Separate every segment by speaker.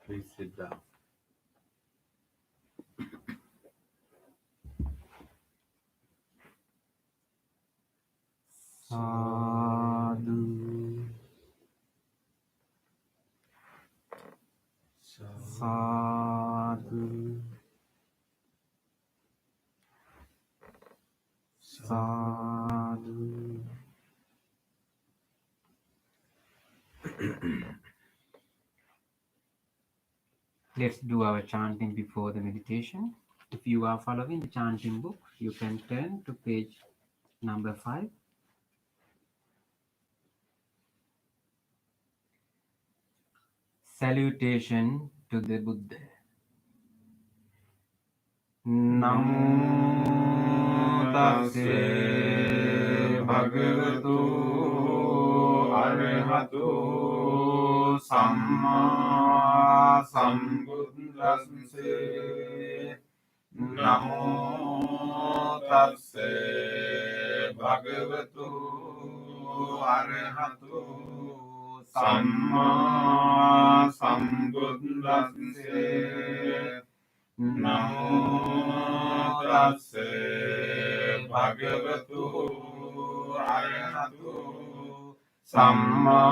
Speaker 1: Please sit down. Sadhu, sadhu, sadhu. Let's do our chanting before the meditation. If you are following the chanting book, you can turn to page number 5. Salutation to the Buddha. Namo tassa bhagavato arahato samma sambuddhassa. Namo tassa bhagavato arahato samma sambuddhassa. Namo tassa bhagavato arahato samma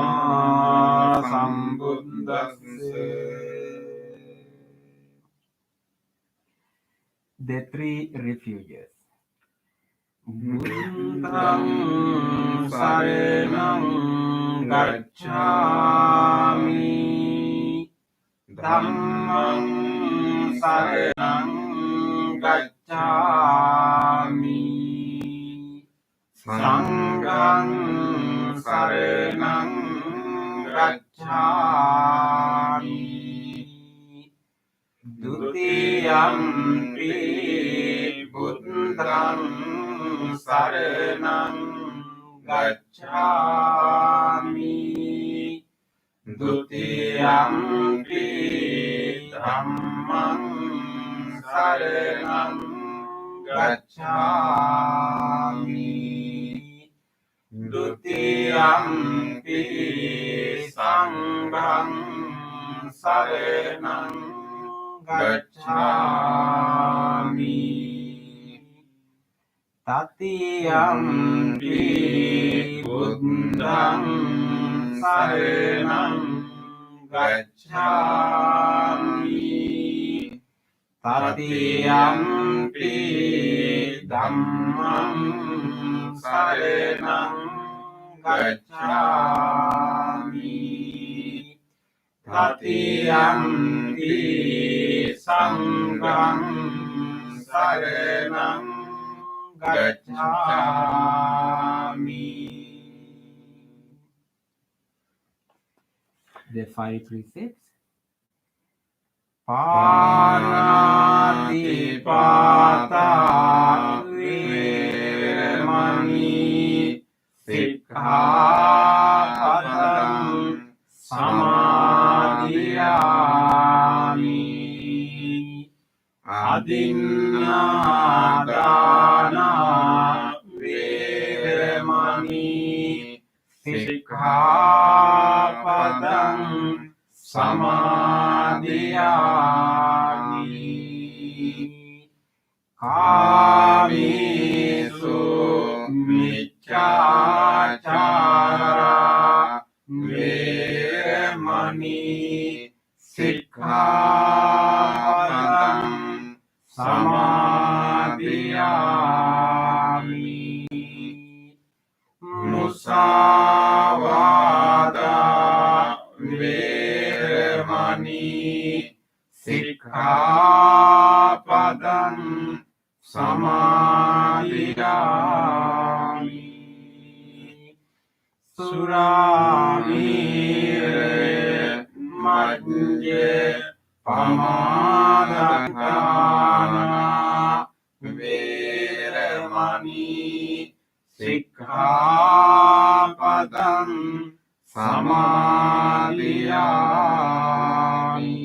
Speaker 1: sambuddhassa. The three refuges. Buddham saranam gacchami, dhammam saranam gacchami, sangham saranam gacchami, dutiyampi buddham saranam gacchami, dutiyampi dhammam saranam gacchami, dutiyampi sangham saranam gacchami, tatiyampi buddham saranam gacchami, tatiyampi dhammam saranam gacchami, tatiyampi sangham saranam gacchami. The 5 precepts. Panati pata virmani sikkhapadam samadhiyami, adinnādāna virmani sikkhapadam samadhiyami, kāmesu micchācārā virmani sikkhapadam samadhiyami, musāvādā virmani sikkhapadam samadhiyami, suramire majje pamādakkhāna virmani sikkhapadam samadhiyami.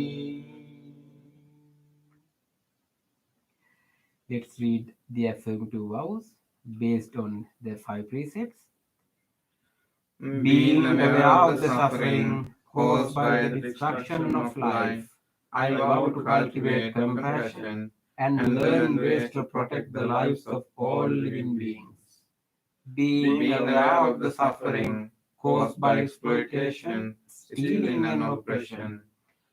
Speaker 1: Let's read the affirmative vows based on the 5 precepts. Being aware of the suffering caused by the destruction of life, I vow to cultivate compassion and learn ways to protect the lives of all living beings. Being aware of the suffering caused by exploitation, stealing, and oppression,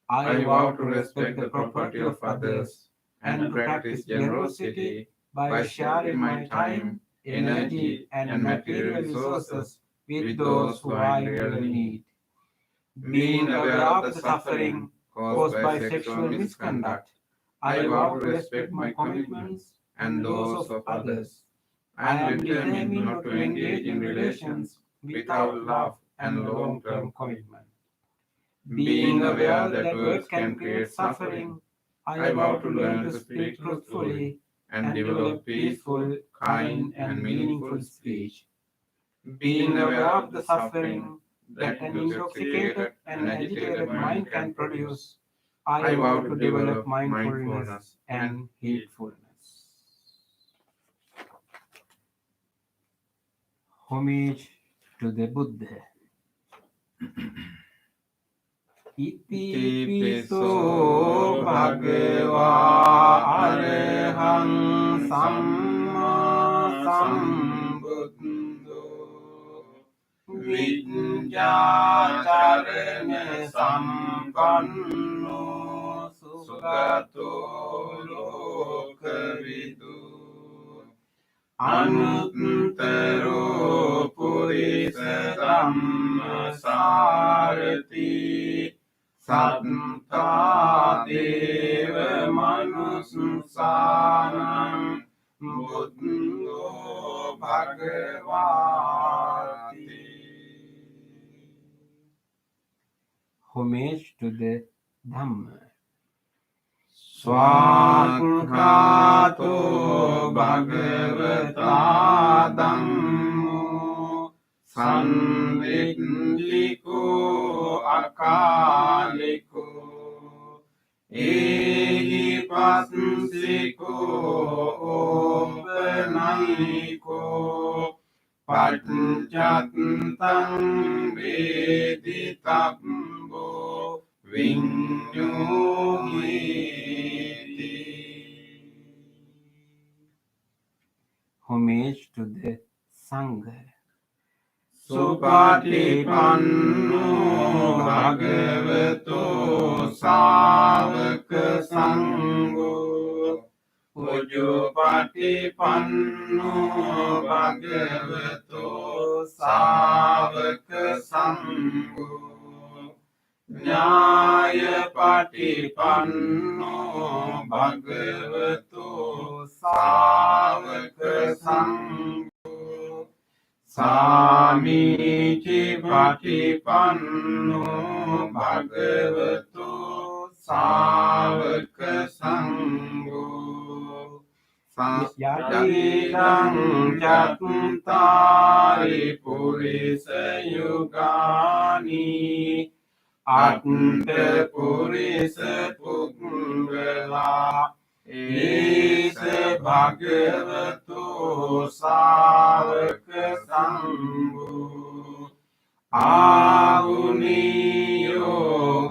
Speaker 1: I vow to respect the property of others and to practice generosity by sharing my time, energy, and material resources with those who are in real need. Being aware of the suffering caused by sexual misconduct, I vow to respect my commitments and those of others. I am determined not to engage in relations without love and long-term commitment. Being aware that words can create suffering, I vow to learn to speak truthfully and develop peaceful, kind, and meaningful speech. Being aware of the suffering that an intoxicated and agitated mind can produce, I vow to develop mindfulness and heedfulness. Homage to the Buddha. Iti piso bhagava arahang samma sambuddho vijñācarana sampanno sugato lokavidu anuttaro purisa dhamma sarati sattva deva manussanam buddho bhagavati. Homage to the Dhamma. Swakhato bhagavata dhammo sanditliko akaliko ehi passiko opanayiko paccattam veditabbo viññohiti. Homage to the Sangha. Supatipanno bhagavato sāvaka sangho Ujjupatipanno bhagavato sāvaka sangho Nyāyapatipanno bhagavato sāvaka sangho Samīci patipanno bhagavato sāvaka sangho Yatidang cattari purisa yugani Atta purisa puggala Esa bhagavato sāvaka sangho Ahuniyo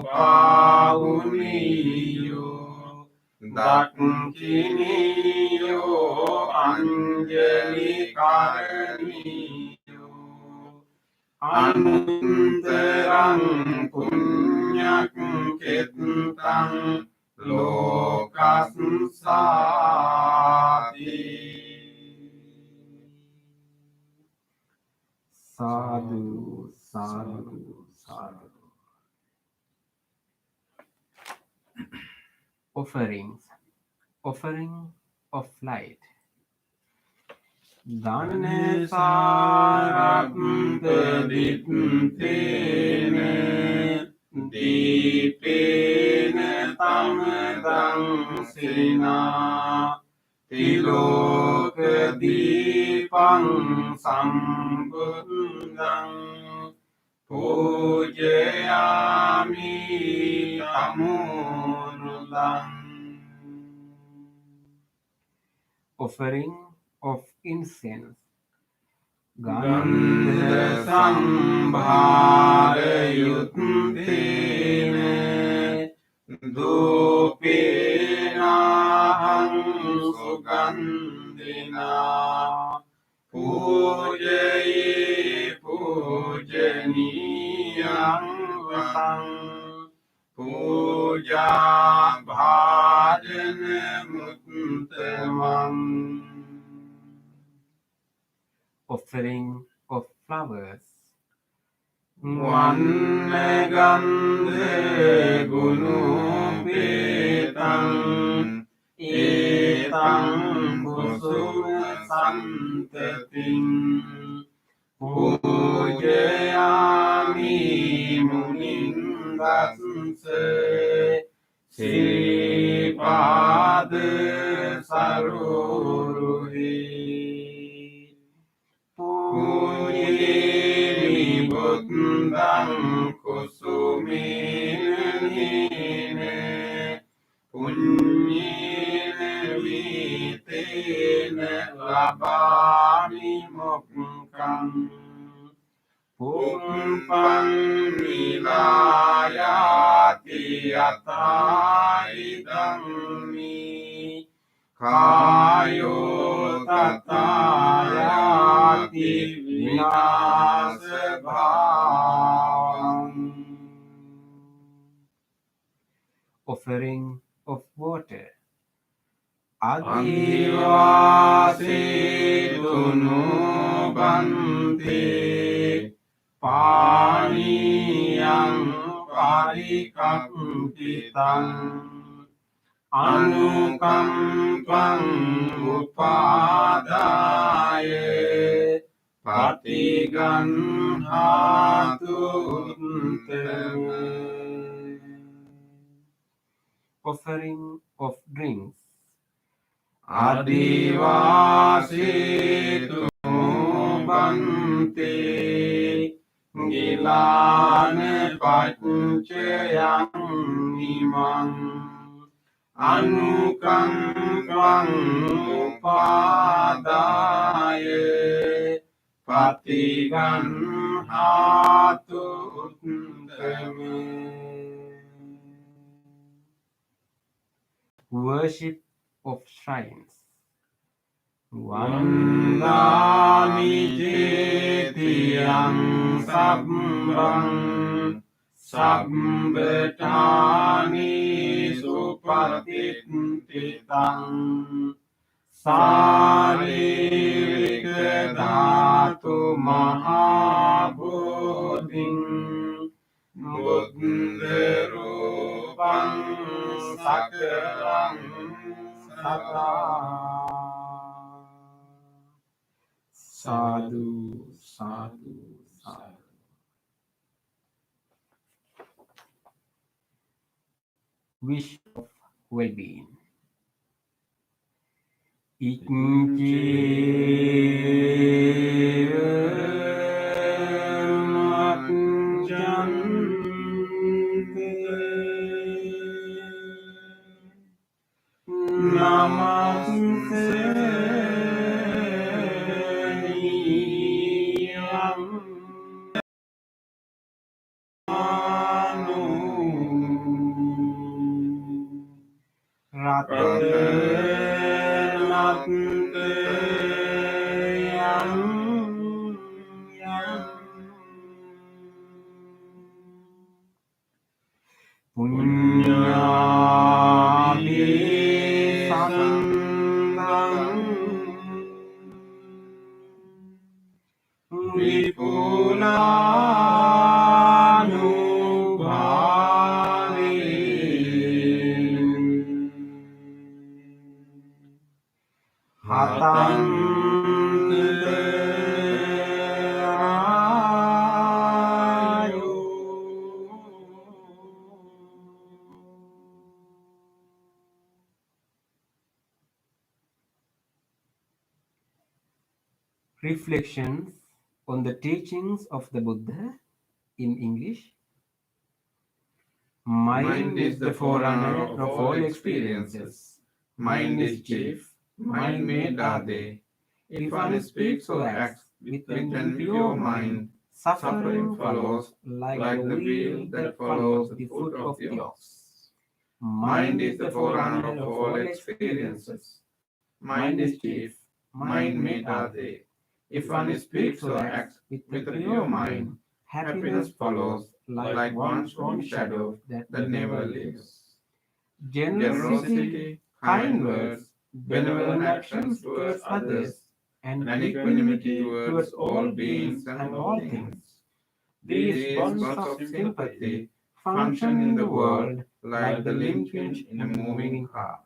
Speaker 1: pahuniyo Dakkhiniyo anjali karaniyo Anuntarang punyak ketang lokasati. Sadhu, sadhu, sadhu. Offerings. Offering of light. Dhanne sarapta dittene dīpēne tamadang sena tiloka dīpang sambuddhang pujayami tamunudang. Offering of incense. Gandha sambhara yuttene
Speaker 2: puja bhajana muttamam.
Speaker 1: Offering of flowers.
Speaker 2: Vanna gandhe gunu petam etam kusuma santatim pujayami munindase sripada saruruhi pujayami buddham kusumene punyena vitena labami mokkam pumpang nilayati ataidam mi kayo tatayati vinasabhavam.
Speaker 1: Offering of water.
Speaker 2: Adivasitunu bante paniyam parikaktitam anukampam upadaya patiganhatu uttama.
Speaker 1: Offering of drinks.
Speaker 2: Adivasitunu bante gilana paccayam imam anukampam upadaya patiganhatu uttama.
Speaker 1: Worship of shrines.
Speaker 2: Vandami jetiyam sabbam sabbetani supatittitam saririka dhatu mahabodhim buddha rupam sakaram sata.
Speaker 1: Sadhu, sadhu, sadhu. Wish of well-being. Reflections on the teachings of the Buddha in English. Mind is the forerunner of all experiences. Mind is chief. Mind made are they. If one speaks or acts with an pure mind, suffering follows like the wheel that follows the foot of the ox. Mind is the forerunner of all experiences. Mind is chief. Mind made are they. If one speaks or acts with a pure mind, happiness follows like one's own shadow that never leaves. generosity, kind words, benevolent actions towards others, and equanimity towards all beings and all things. These bonds of sympathy function in the world like the linkage in a moving heart.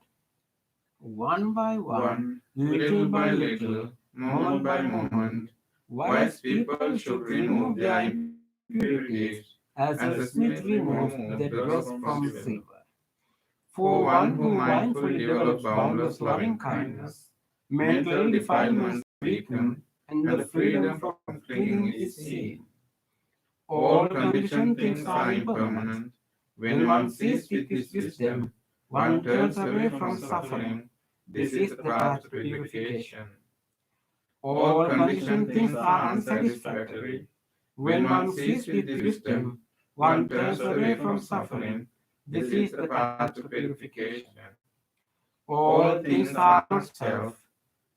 Speaker 1: One by one, little by little, moment by moment, wise people should remove their impurities as a smith removes the dross from silver. For one who mindfully develops boundless loving kindness, mental defilements weaken and the freedom from clinging is seen. All conditioned things are impermanent. When one sees with this wisdom, one turns away from suffering. This is the path to purification. All conditioned things are unsatisfactory. When one sees with wisdom, one turns away from suffering. This is the path to purification. All things are not self.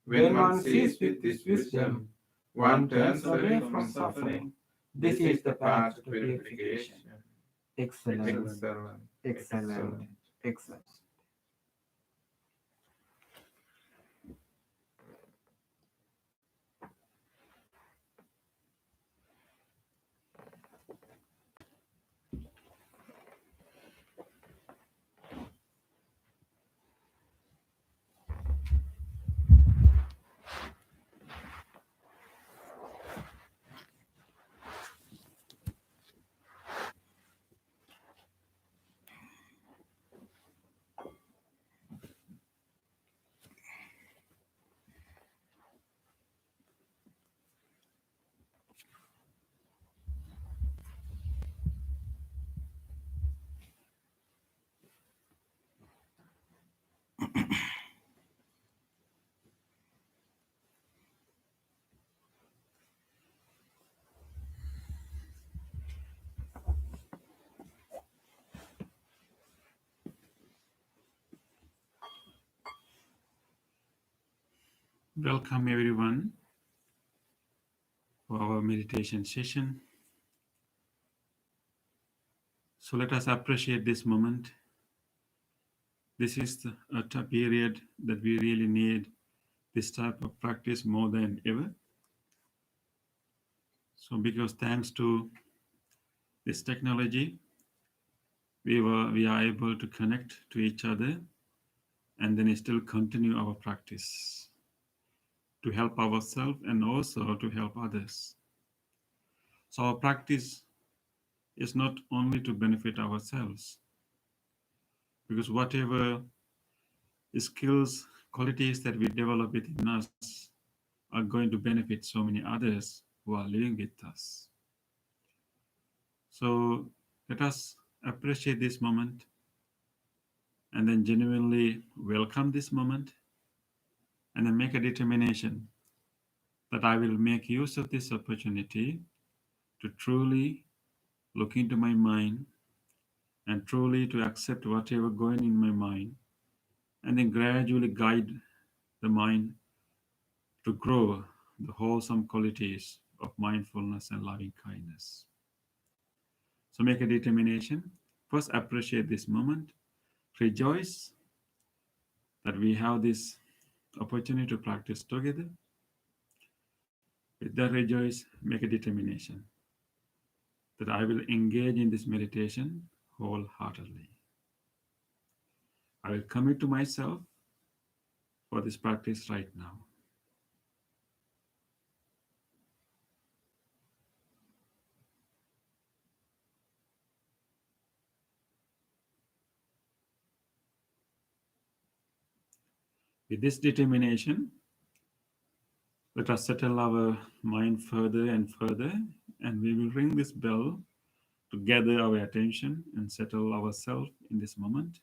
Speaker 1: When one sees with this wisdom, one turns away from suffering. This is the path to purification. Excellent,
Speaker 2: Excellent.
Speaker 1: excellent, excellent.
Speaker 3: Welcome everyone for our meditation session. So let us appreciate this moment. This is a period that we really need this type of practice more than ever. So because thanks to this technology, we are able to connect to each other and then still continue our practice to help ourselves and also to help others. So our practice is not only to benefit ourselves, because whatever skills, qualities that we develop within us are going to benefit so many others who are living with us. So let us appreciate this moment and then genuinely welcome this moment and then make a determination that I will make use of this opportunity to truly look into my mind and truly to accept whatever going in my mind and then gradually guide the mind to grow the wholesome qualities of mindfulness and loving kindness. So make a determination. First, appreciate this moment. Rejoice that we have this opportunity to practice together. With that, rejoice, make a determination that I will engage in this meditation wholeheartedly. I will commit to myself for this practice right now. With this determination, let us settle our mind further and further, and we will ring this bell to gather our attention and settle ourselves in this moment.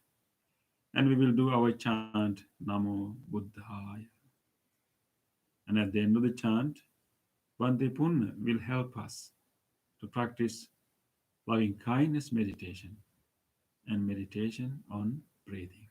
Speaker 3: And we will do our chant, Namo Buddhaya. And at the end of the chant, Bhante Punna will help us to practice loving kindness meditation and meditation on breathing.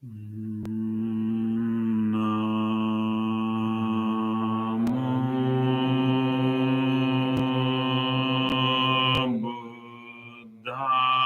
Speaker 3: Namo Buddhaya.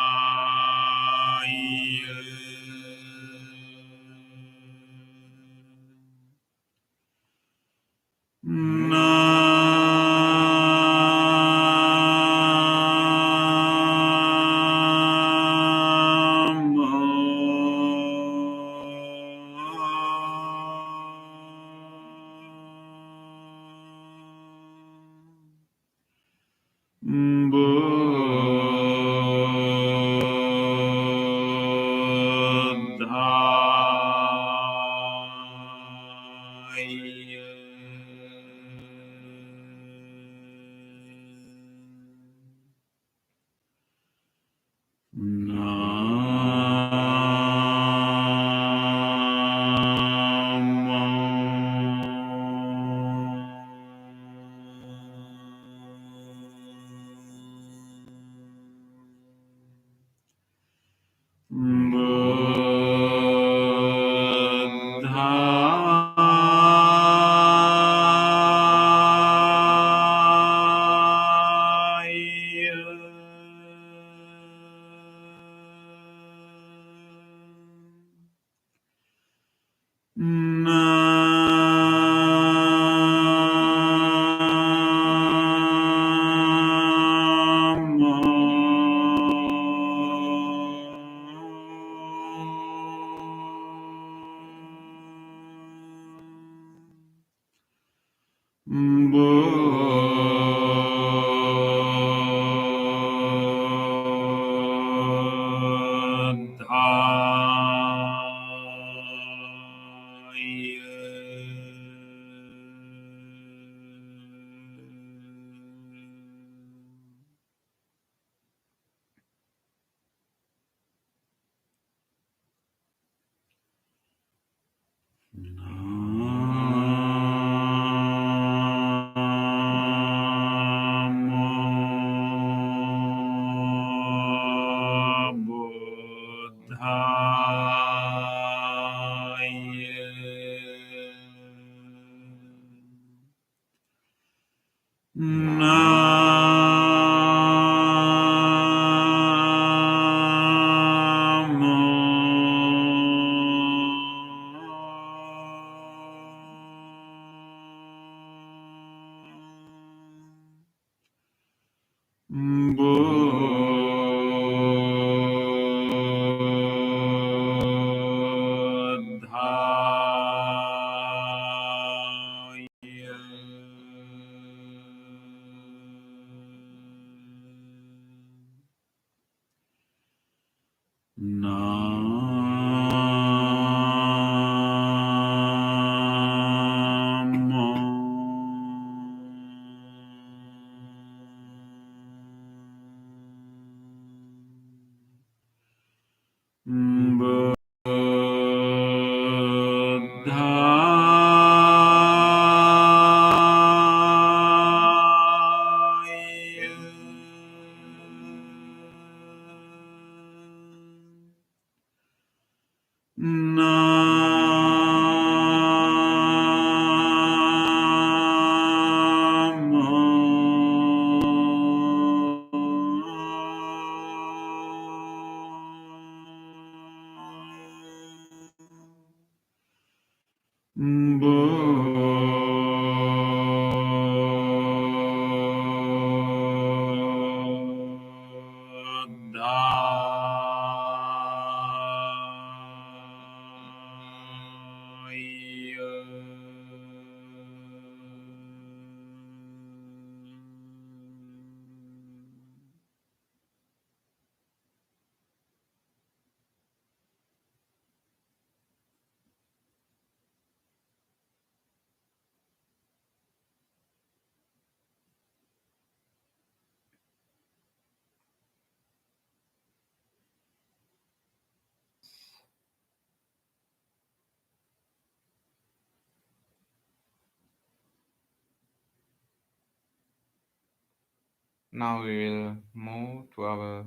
Speaker 2: Now we will move to our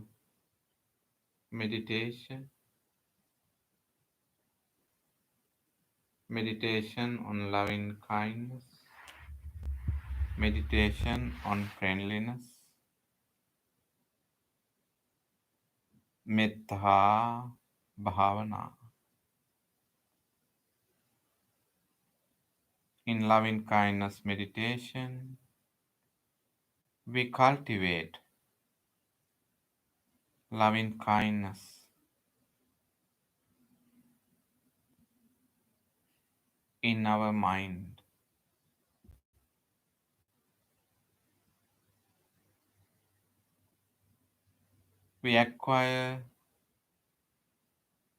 Speaker 2: meditation. meditation on loving kindness, meditation on friendliness, metta bhavana. In loving kindness meditation, we cultivate loving kindness in our mind. We acquire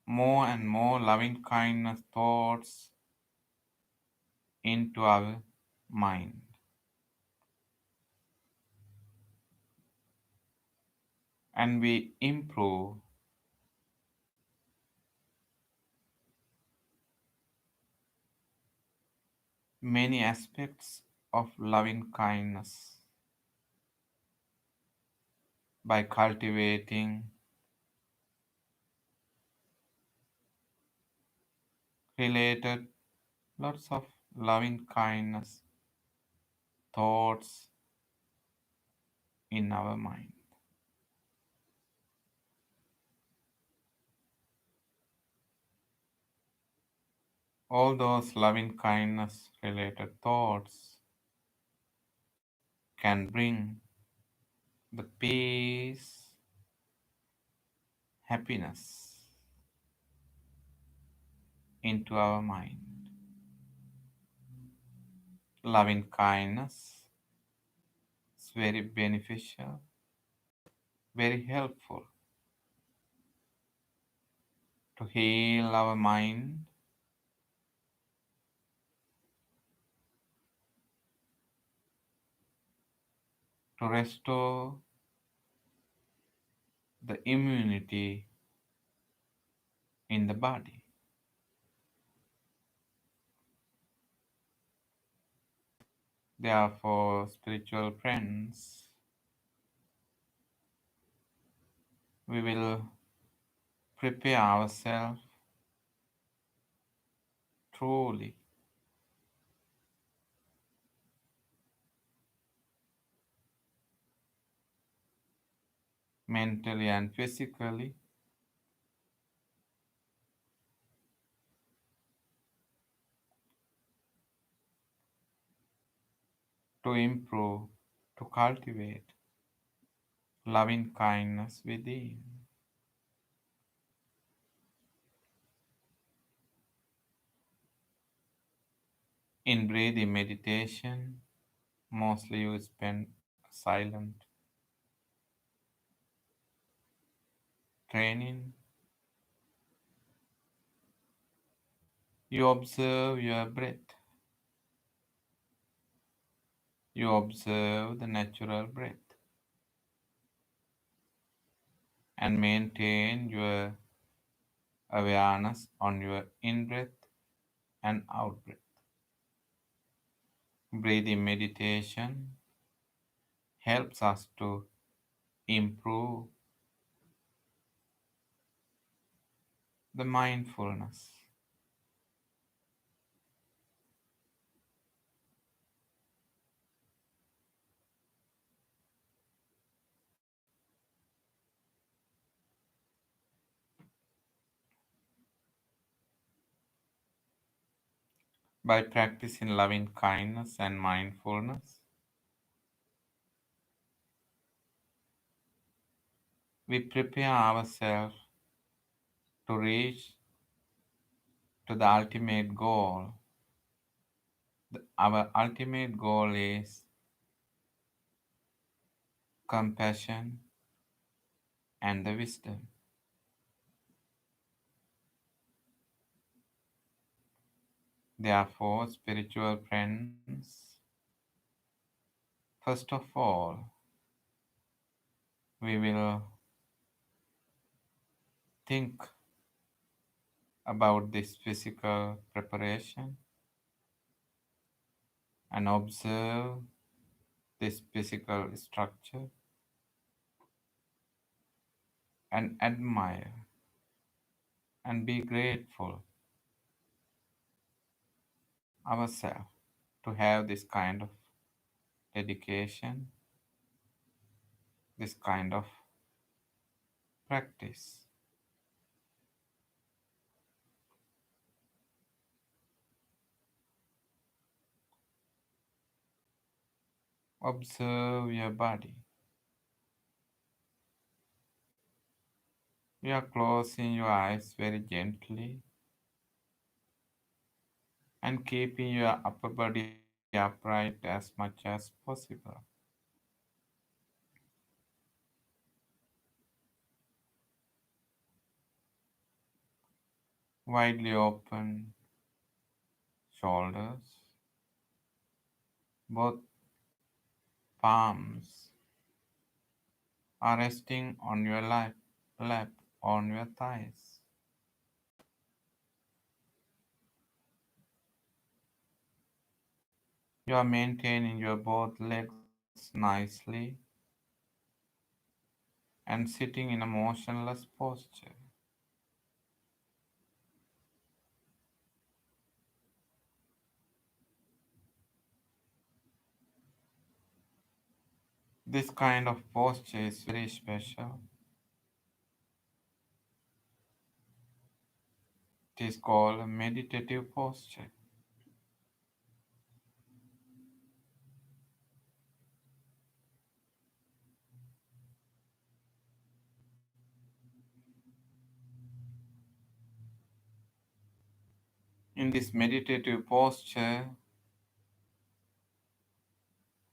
Speaker 2: more and more loving kindness thoughts into our mind. And we improve many aspects of loving kindness by cultivating related lots of loving kindness thoughts in our mind. All those loving kindness related thoughts can bring the peace, happiness into our mind. Loving kindness is very beneficial, very helpful to heal our mind, to restore the immunity in the body. Therefore, spiritual friends, we will prepare ourselves truly, mentally and physically, to improve, to cultivate loving kindness within. In breathing meditation, mostly you spend silent training. You observe your breath. You observe the natural breath and maintain your awareness on your in breath and out breath. Breathing meditation helps us to improve the mindfulness. By practicing loving kindness and mindfulness, we prepare ourselves to reach to the ultimate goal. Our ultimate goal is compassion and the wisdom. Therefore, spiritual friends, first of all, we will think about this physical preparation and observe this physical structure and admire and be grateful ourselves to have this kind of dedication, this kind of practice. Observe your body. You are closing your eyes very gently and keeping your upper body upright as much as possible. Widely open shoulders, both palms are resting on your lap on your thighs. You are maintaining your both legs nicely and sitting in a motionless posture. This kind of posture is very special. It is called a meditative posture. In this meditative posture,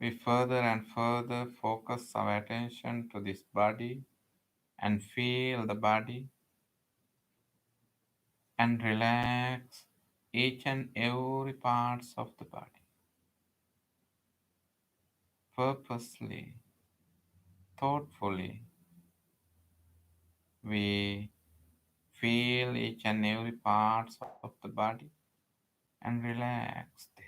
Speaker 2: we further and further focus our attention to this body and feel the body and relax each and every parts of the body. Purposely, thoughtfully, we feel each and every parts of the body and relax them.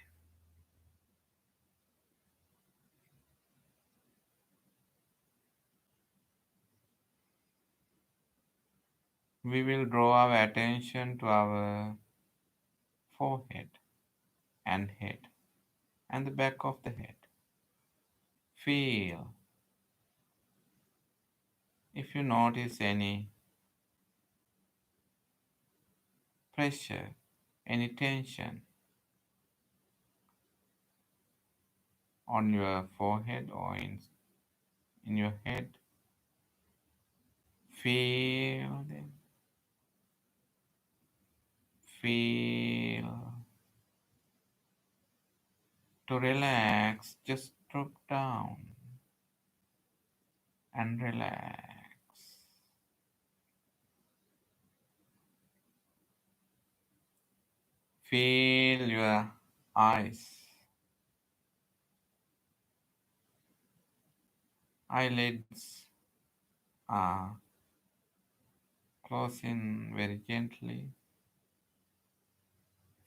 Speaker 2: We will draw our attention to our forehead and head and the back of the head. Feel if you notice any pressure, any tension on your forehead or in your head, feel them. Feel to relax, just drop down and relax. Feel your eyes, eyelids are closing very gently.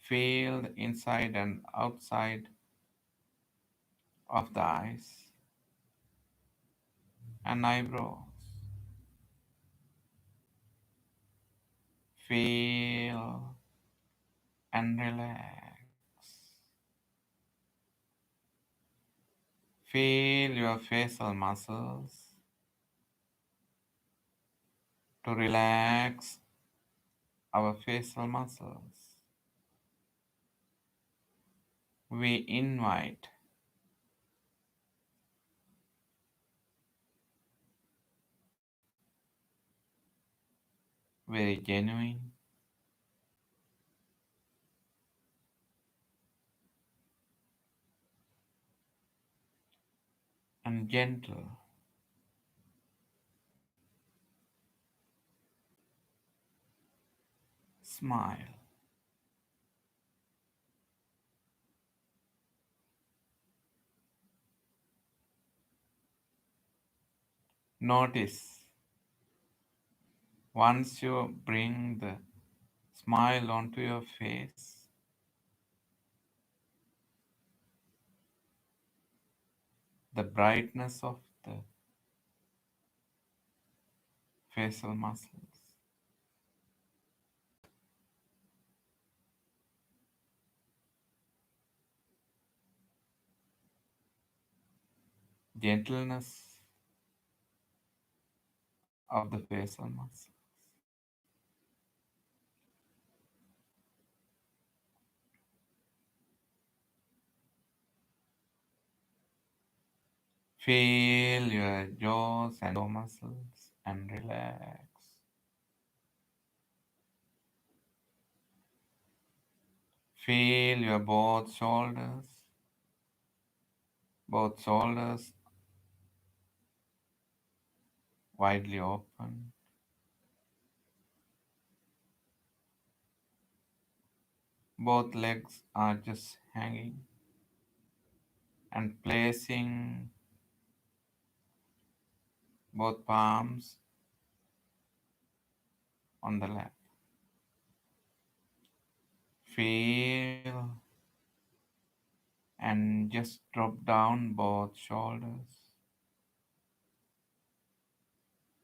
Speaker 2: Feel the inside and outside of the eyes and eyebrows. Feel and relax. Feel your facial muscles to relax our facial muscles. We invite very genuine and gentle smile. Notice once you bring the smile onto your face, the brightness of the facial muscles. gentleness of the facial muscles. Feel your jaws and jaw muscles and relax. Feel your both shoulders widely open. Both legs are just hanging and placing both palms on the lap. Feel and just drop down both shoulders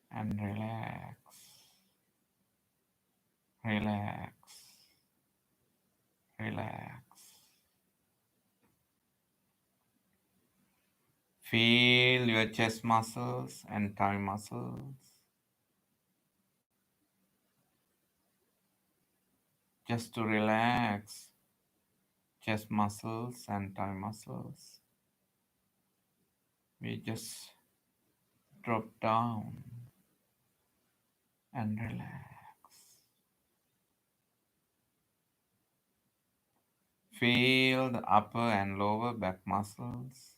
Speaker 2: and relax, relax, relax. Feel your chest muscles and tummy muscles just to relax chest muscles and tummy muscles. We just drop down and relax. Feel the upper and lower back muscles.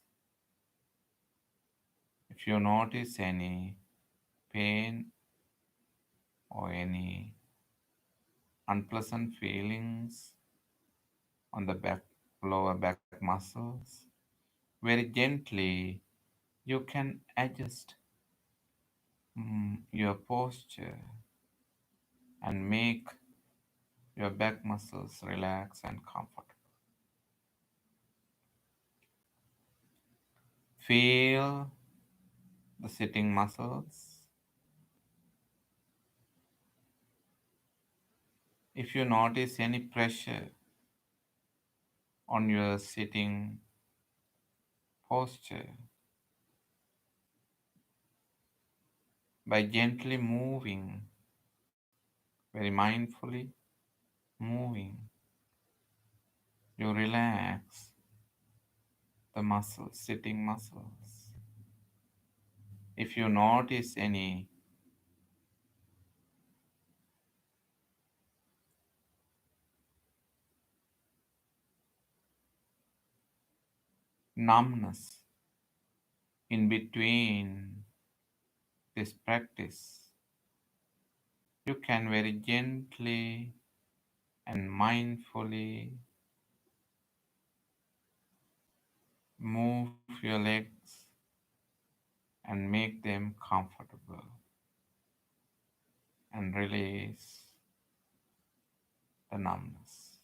Speaker 2: If you notice any pain or any unpleasant feelings on the lower back muscles, very gently you can adjust your posture and make your back muscles relax and comfortable. Feel the sitting muscles. If you notice any pressure on your sitting posture, by gently moving, very mindfully moving, you relax the muscles, sitting muscles. If you notice any numbness in between this practice, you can very gently and mindfully move your legs and make them comfortable and release the numbness.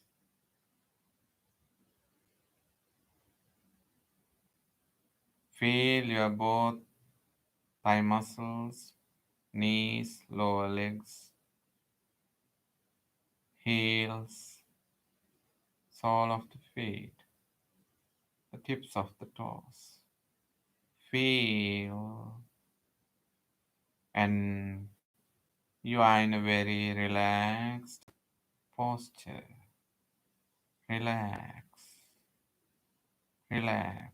Speaker 2: Feel your both thigh muscles, knees, lower legs, heels, sole of the feet, the tips of the toes. Feel, and you are in a very relaxed posture. Relax, relax,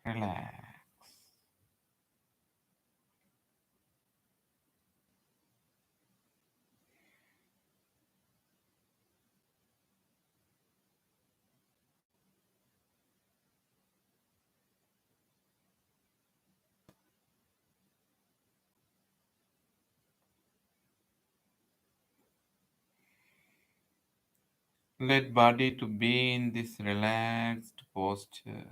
Speaker 2: relax. Let body to be in this relaxed posture.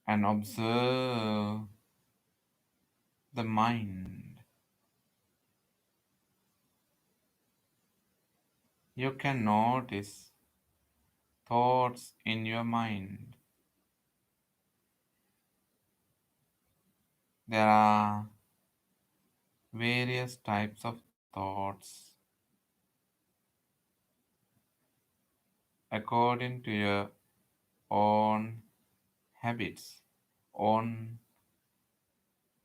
Speaker 2: And observe the mind. You can notice thoughts in your mind. There are various types of thoughts according to your own habits, own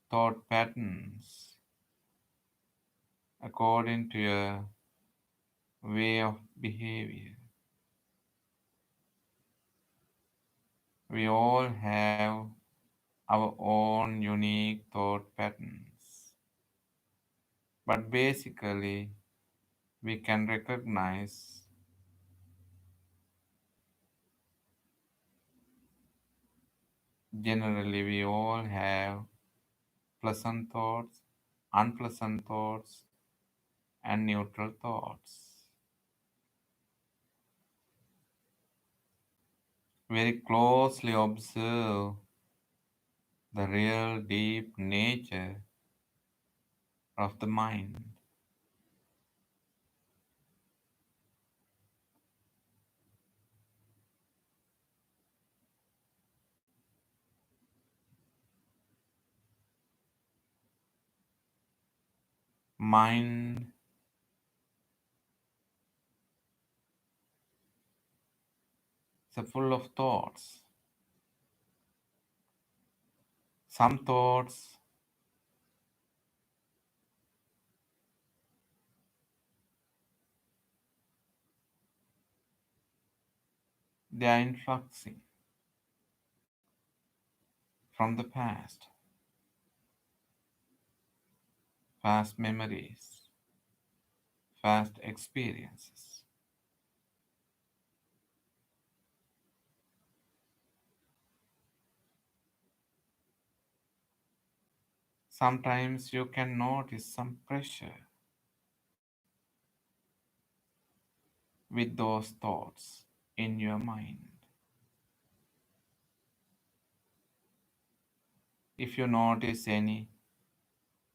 Speaker 2: thought patterns, according to your way of behavior. We all have our own unique thought patterns, but basically, we can recognize generally we all have pleasant thoughts, unpleasant thoughts, and neutral thoughts. Very closely observe the real deep nature of the mind. Mind is full of thoughts. Some thoughts they are influxing from the past memories, past experiences. Sometimes you can notice some pressure with those thoughts in your mind. If you notice any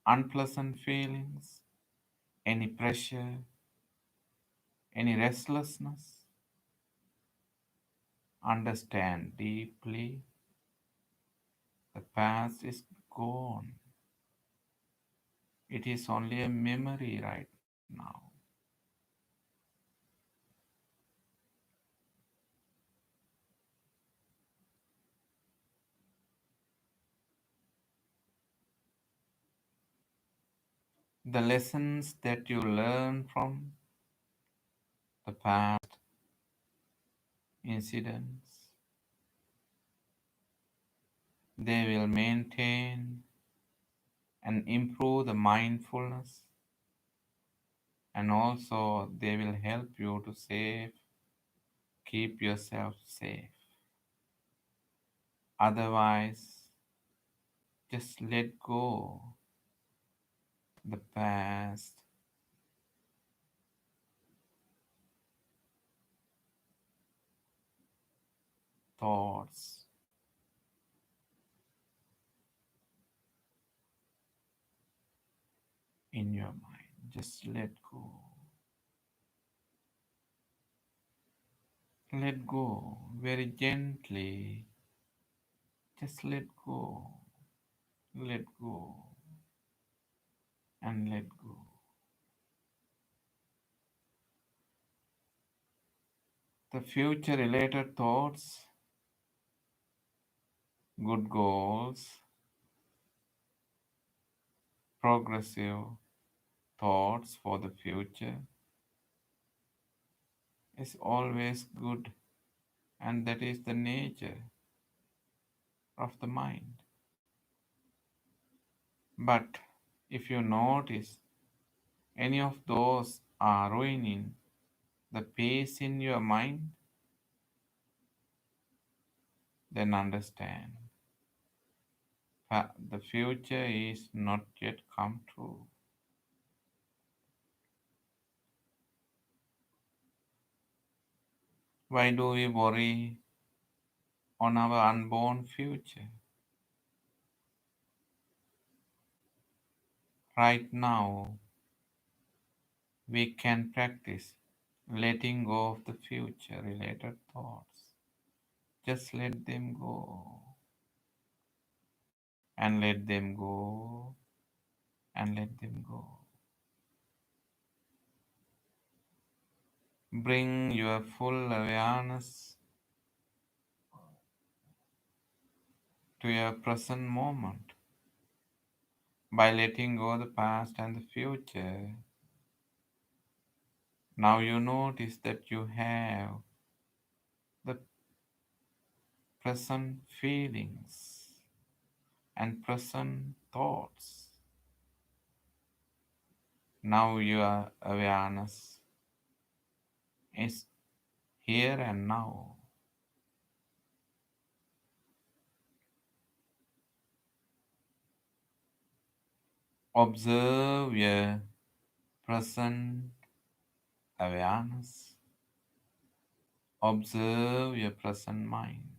Speaker 2: unpleasant feelings, any pressure, any restlessness, understand deeply the past is gone. It is only a memory right now. The lessons that you learn from the past incidents, they will maintain and improve the mindfulness, and also they will help you to keep yourself safe. Otherwise, just let go the past thoughts in your mind. Just let go. Let go very gently. Just let go. Let go and let go. The future related thoughts, good goals, progressive thoughts for the future is always good, and that is the nature of the mind. But if you notice any of those are ruining the peace in your mind, then understand the future is not yet come true. Why do we worry on our unborn future? Right now, we can practice letting go of the future related thoughts. Just let them go and let them go, and let them go. Bring your full awareness to your present moment by letting go the past and the future. Now you notice that you have the present feelings and present thoughts. Now your awareness is here and now. Observe your present awareness. Observe your present mind.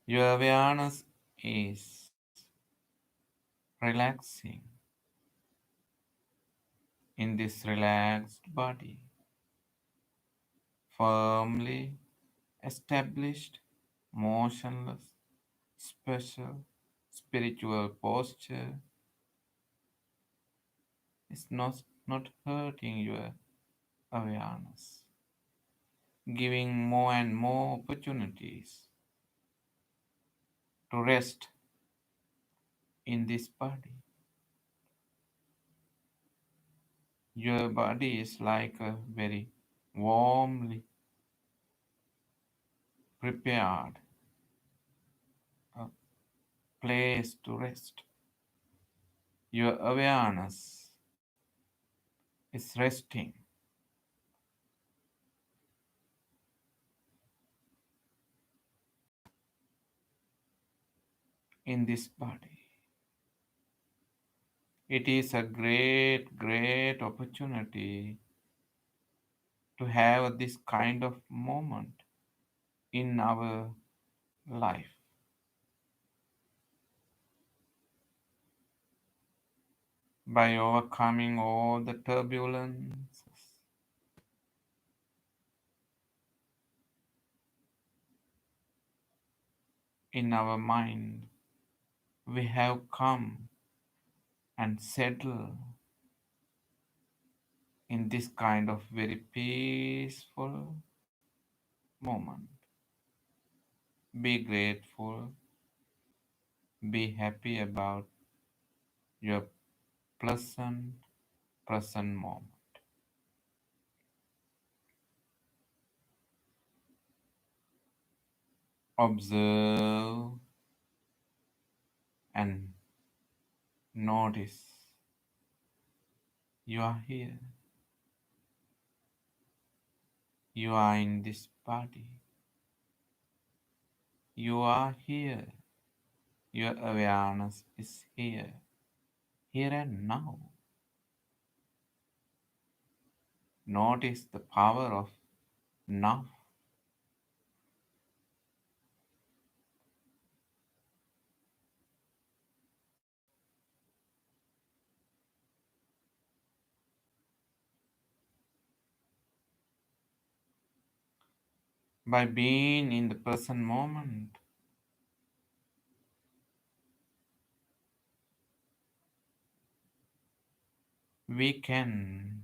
Speaker 2: Your awareness is relaxing in this relaxed body, firmly established, motionless, special, spiritual posture is not hurting your awareness, giving more and more opportunities to rest in this body. Your body is like a very warmly prepared place to rest. Your awareness is resting in this body. It is a great, great opportunity to have this kind of moment in our life. By overcoming all the turbulences, in our mind, we have come and settled in this kind of very peaceful moment. Be grateful, be happy about your pleasant present moment. Observe and notice you are here. You are in this body. You are here. Your awareness is here and now. Notice the power of now. By being in the present moment, we can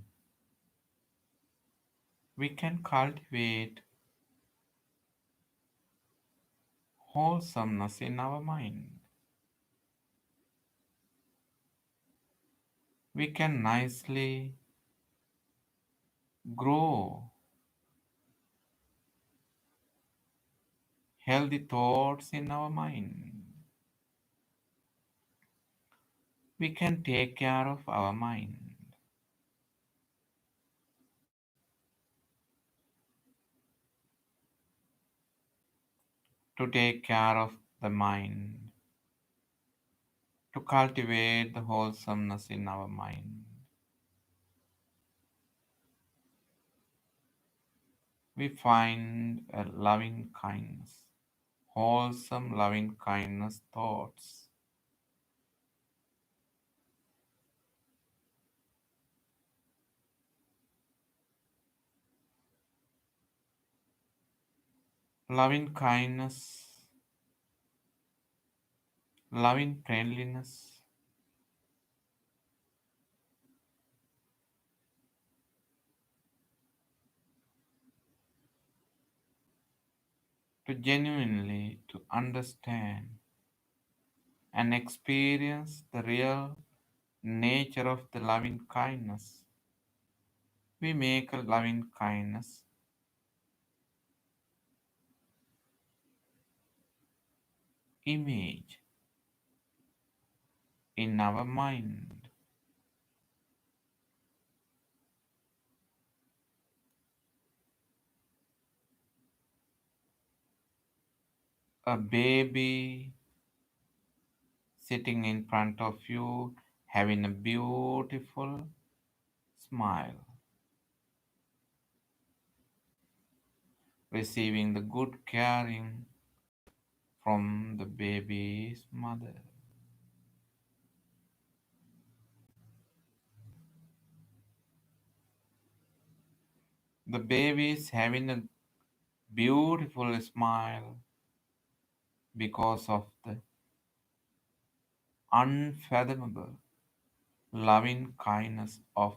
Speaker 2: cultivate wholesomeness in our mind. We can nicely grow healthy thoughts in our mind. We can take care of our mind. To take care of the mind, to cultivate the wholesomeness in our mind. We find a loving kindness, wholesome loving kindness thoughts. Loving kindness loving friendliness, to genuinely to understand and experience the real nature of the loving kindness. We make a loving kindness image in our mind. A baby sitting in front of you having a beautiful smile, receiving the good caring from the baby's mother. The baby is having a beautiful smile because of the unfathomable loving kindness of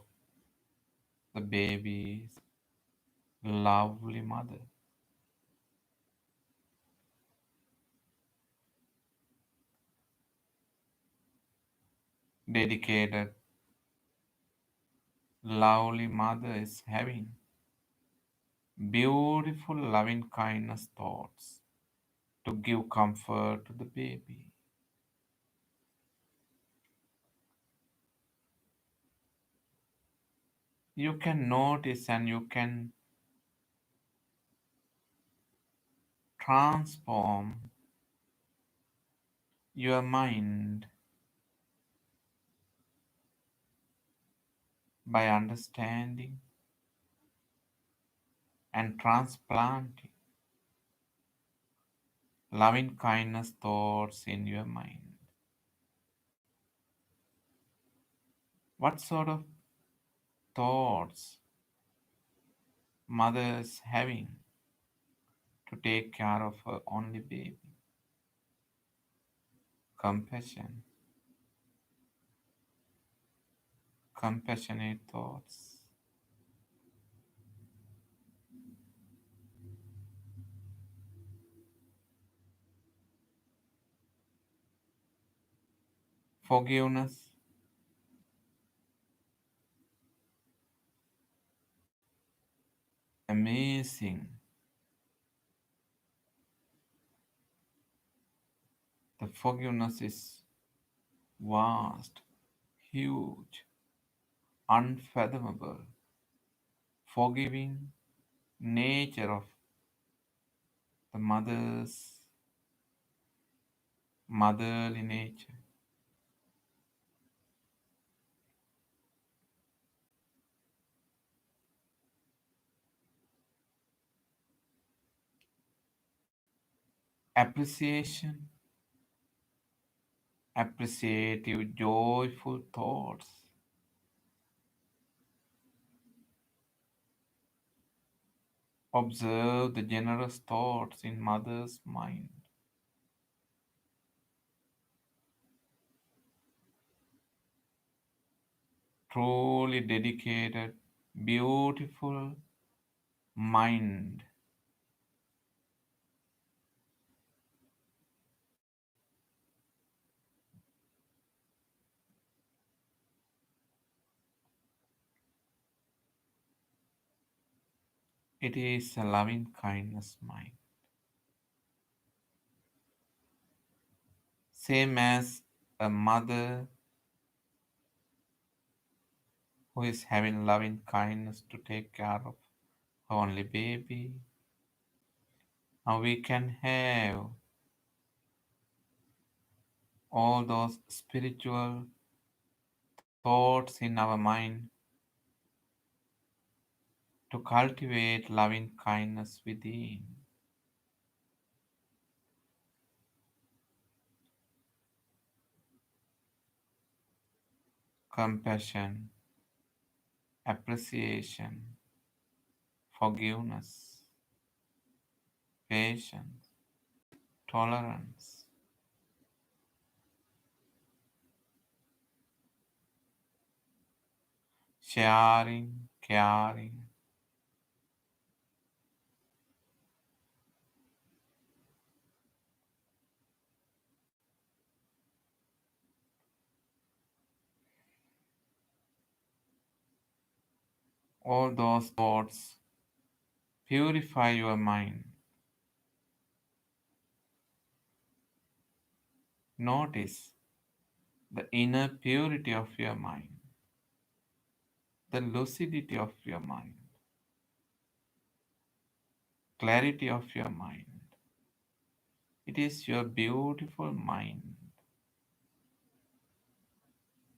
Speaker 2: the baby's lovely mother. Dedicated, lovely mother is having beautiful loving kindness thoughts to give comfort to the baby. You can notice and you can transform your mind by understanding and transplanting loving kindness thoughts in your mind. What sort of thoughts mother is having to take care of her only baby? Compassion, compassionate thoughts. Forgiveness, amazing. The forgiveness is vast, huge, unfathomable, forgiving nature of the motherly nature. Appreciation, appreciative, joyful thoughts. Observe the generous thoughts in mother's mind. Truly dedicated, beautiful mind. It is a loving kindness mind. Same as a mother who is having loving kindness to take care of her only baby. Now we can have all those spiritual thoughts in our mind to cultivate loving kindness within. Compassion, appreciation, forgiveness, patience, tolerance, sharing, caring. All those thoughts purify your mind. Notice the inner purity of your mind, the lucidity of your mind, clarity of your mind. It is your beautiful mind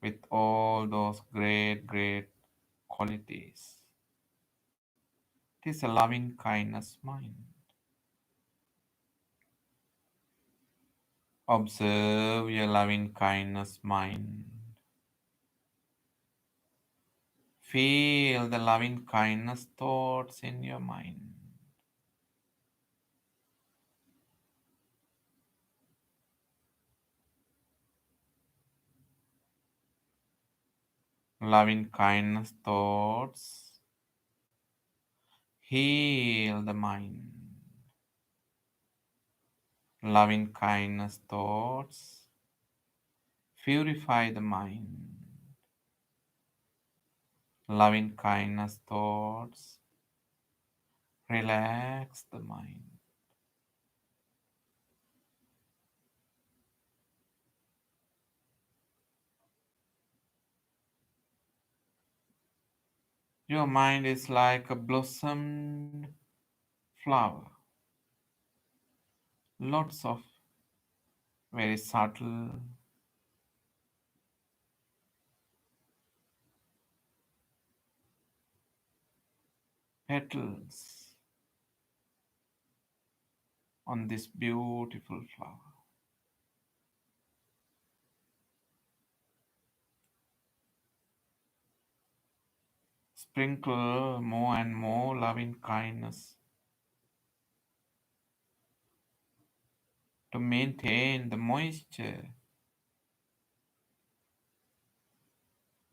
Speaker 2: with all those great, great qualities. It is a loving kindness mind. Observe your loving kindness mind. Feel the loving kindness thoughts in your mind. Loving kindness thoughts heal the mind. Loving kindness thoughts purify the mind. Loving kindness thoughts relax the mind. Your mind is like a blossomed flower. Lots of very subtle petals on this beautiful flower. Sprinkle more and more loving kindness to maintain the moisture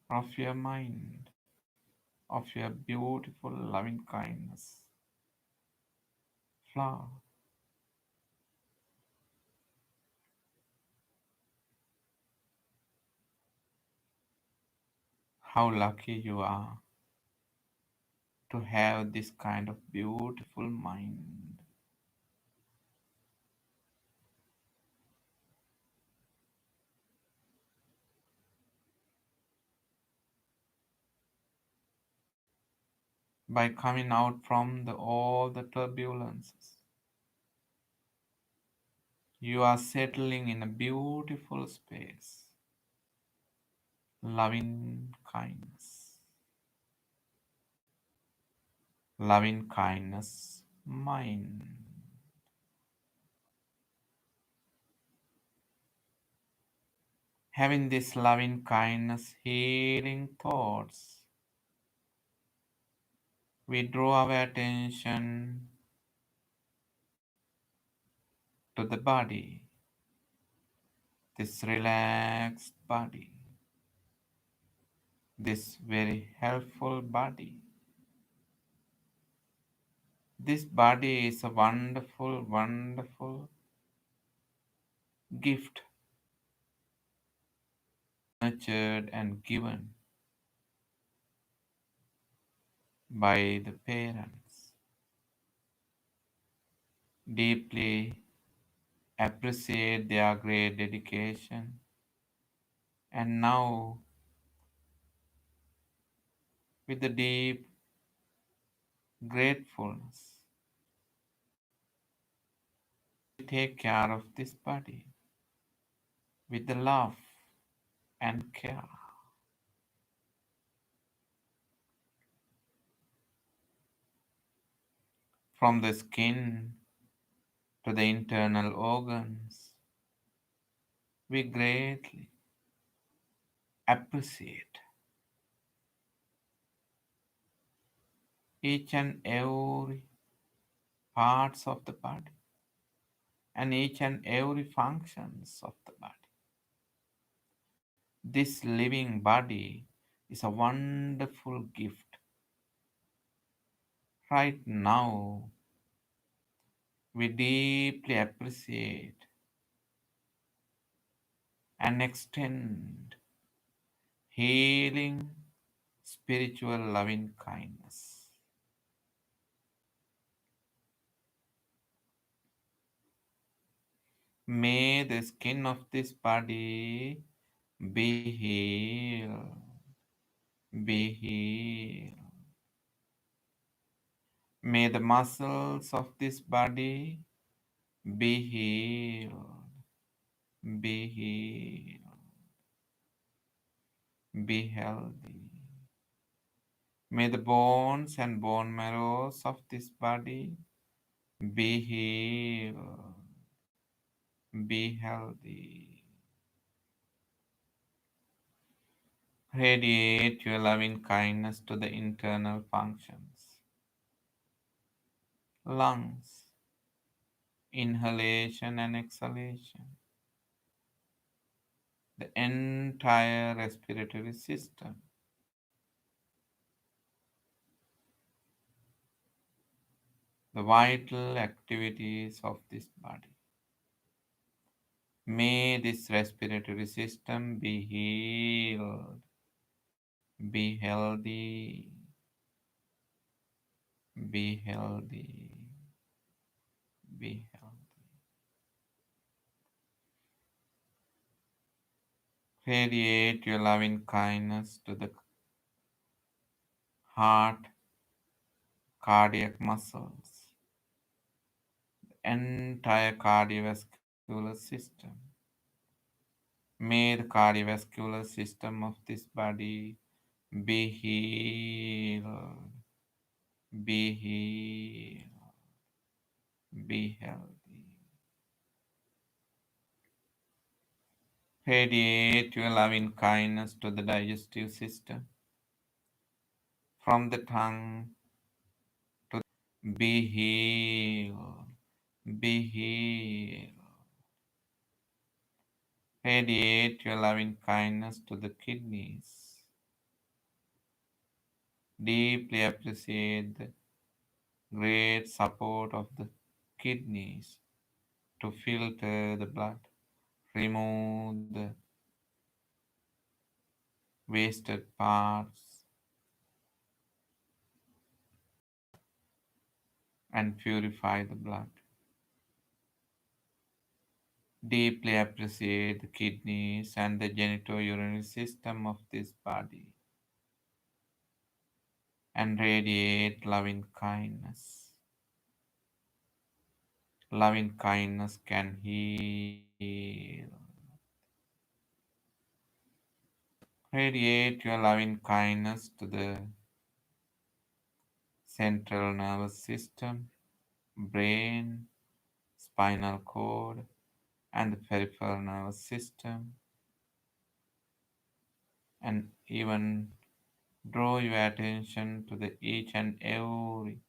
Speaker 2: of your mind, of your beautiful loving kindness flower. How lucky you are to have this kind of beautiful mind. By coming out from all the turbulences, you are settling in a beautiful space, loving kindness, loving kindness mind. Having this loving kindness healing thoughts, we draw our attention to the body, this relaxed body, this very helpful body. This body is a wonderful, wonderful gift nurtured and given by the parents. Deeply appreciate their great dedication, and now, with the deep gratefulness, take care of this body with the love and care. From the skin to the internal organs, we greatly appreciate each and every parts of the body and each and every functions of the body. This living body is a wonderful gift. Right now, we deeply appreciate and extend healing, spiritual loving kindness. May the skin of this body be healed, be healed. May the muscles of this body be healed, be healed, be healthy. May the bones and bone marrows of this body be healed, be healthy. Radiate your loving kindness to the internal functions. Lungs, inhalation and exhalation. The entire respiratory system. The vital activities of this body. May this respiratory system be healed, be healthy, be healthy, be healthy. Radiate your loving kindness to the heart, cardiac muscles, the entire cardiovascular system. May the cardiovascular system of this body be healed, be healed, be healthy. Radiate your loving kindness to the digestive system, from the tongue to be healed, be healed. Radiate your loving kindness to the kidneys. Deeply appreciate the great support of the kidneys to filter the blood, remove the wasted parts, and purify the blood. Deeply appreciate the kidneys and the genitourinary system of this body and radiate loving kindness. Loving kindness can heal. Radiate your loving kindness to the central nervous system, brain, spinal cord, and the peripheral nervous system, and even draw your attention to the each and every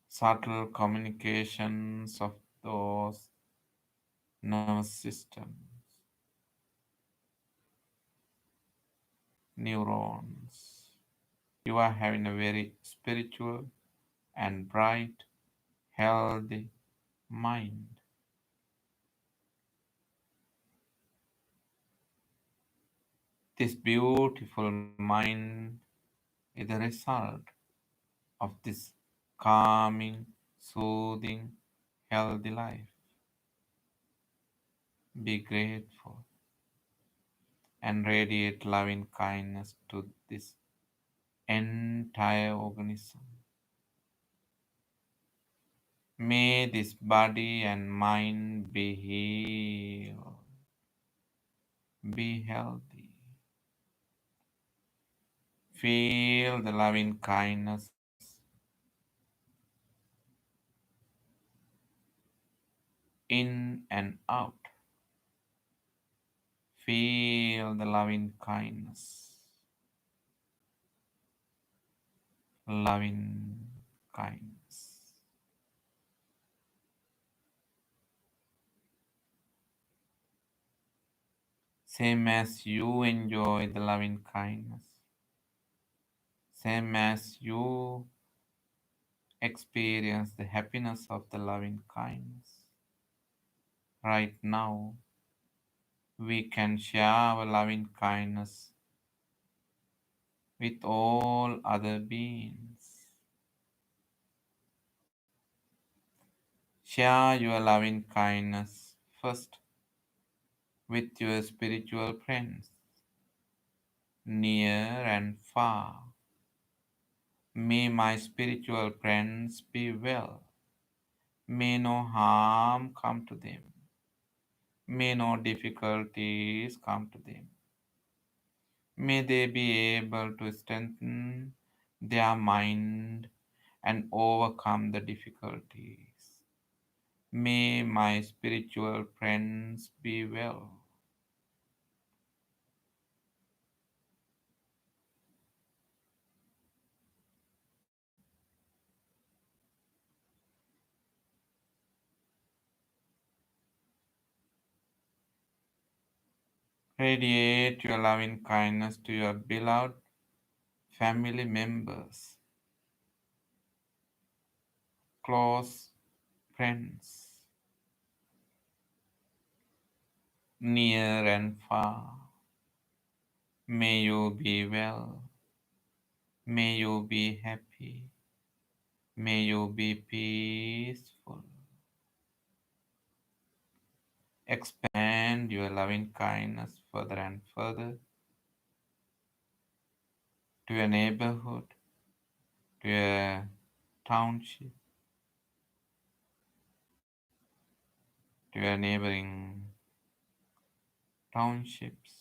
Speaker 2: subtle communications of those nervous systems, neurons. You are having a very spiritual and bright, healthy mind. This beautiful mind is the result of this calming, soothing, healthy life. Be grateful and radiate loving kindness to this entire organism. May this body and mind be healed, be healthy. Feel the loving kindness in and out. Feel the loving kindness, loving kindness. same as you enjoy the loving kindness, same as you experience the happiness of the loving kindness. Right now, we can share our loving kindness with all other beings. Share your loving kindness first with your spiritual friends, near and far. May my spiritual friends be well. May no harm come to them. May no difficulties come to them. May they be able to strengthen their mind and overcome the difficulties. May my spiritual friends be well. Radiate your loving kindness to your beloved family members, close friends, near and far. May you be well. May you be happy. May you be peaceful. Expand your loving kindness further and further to your neighborhood, to your township, to your neighboring townships,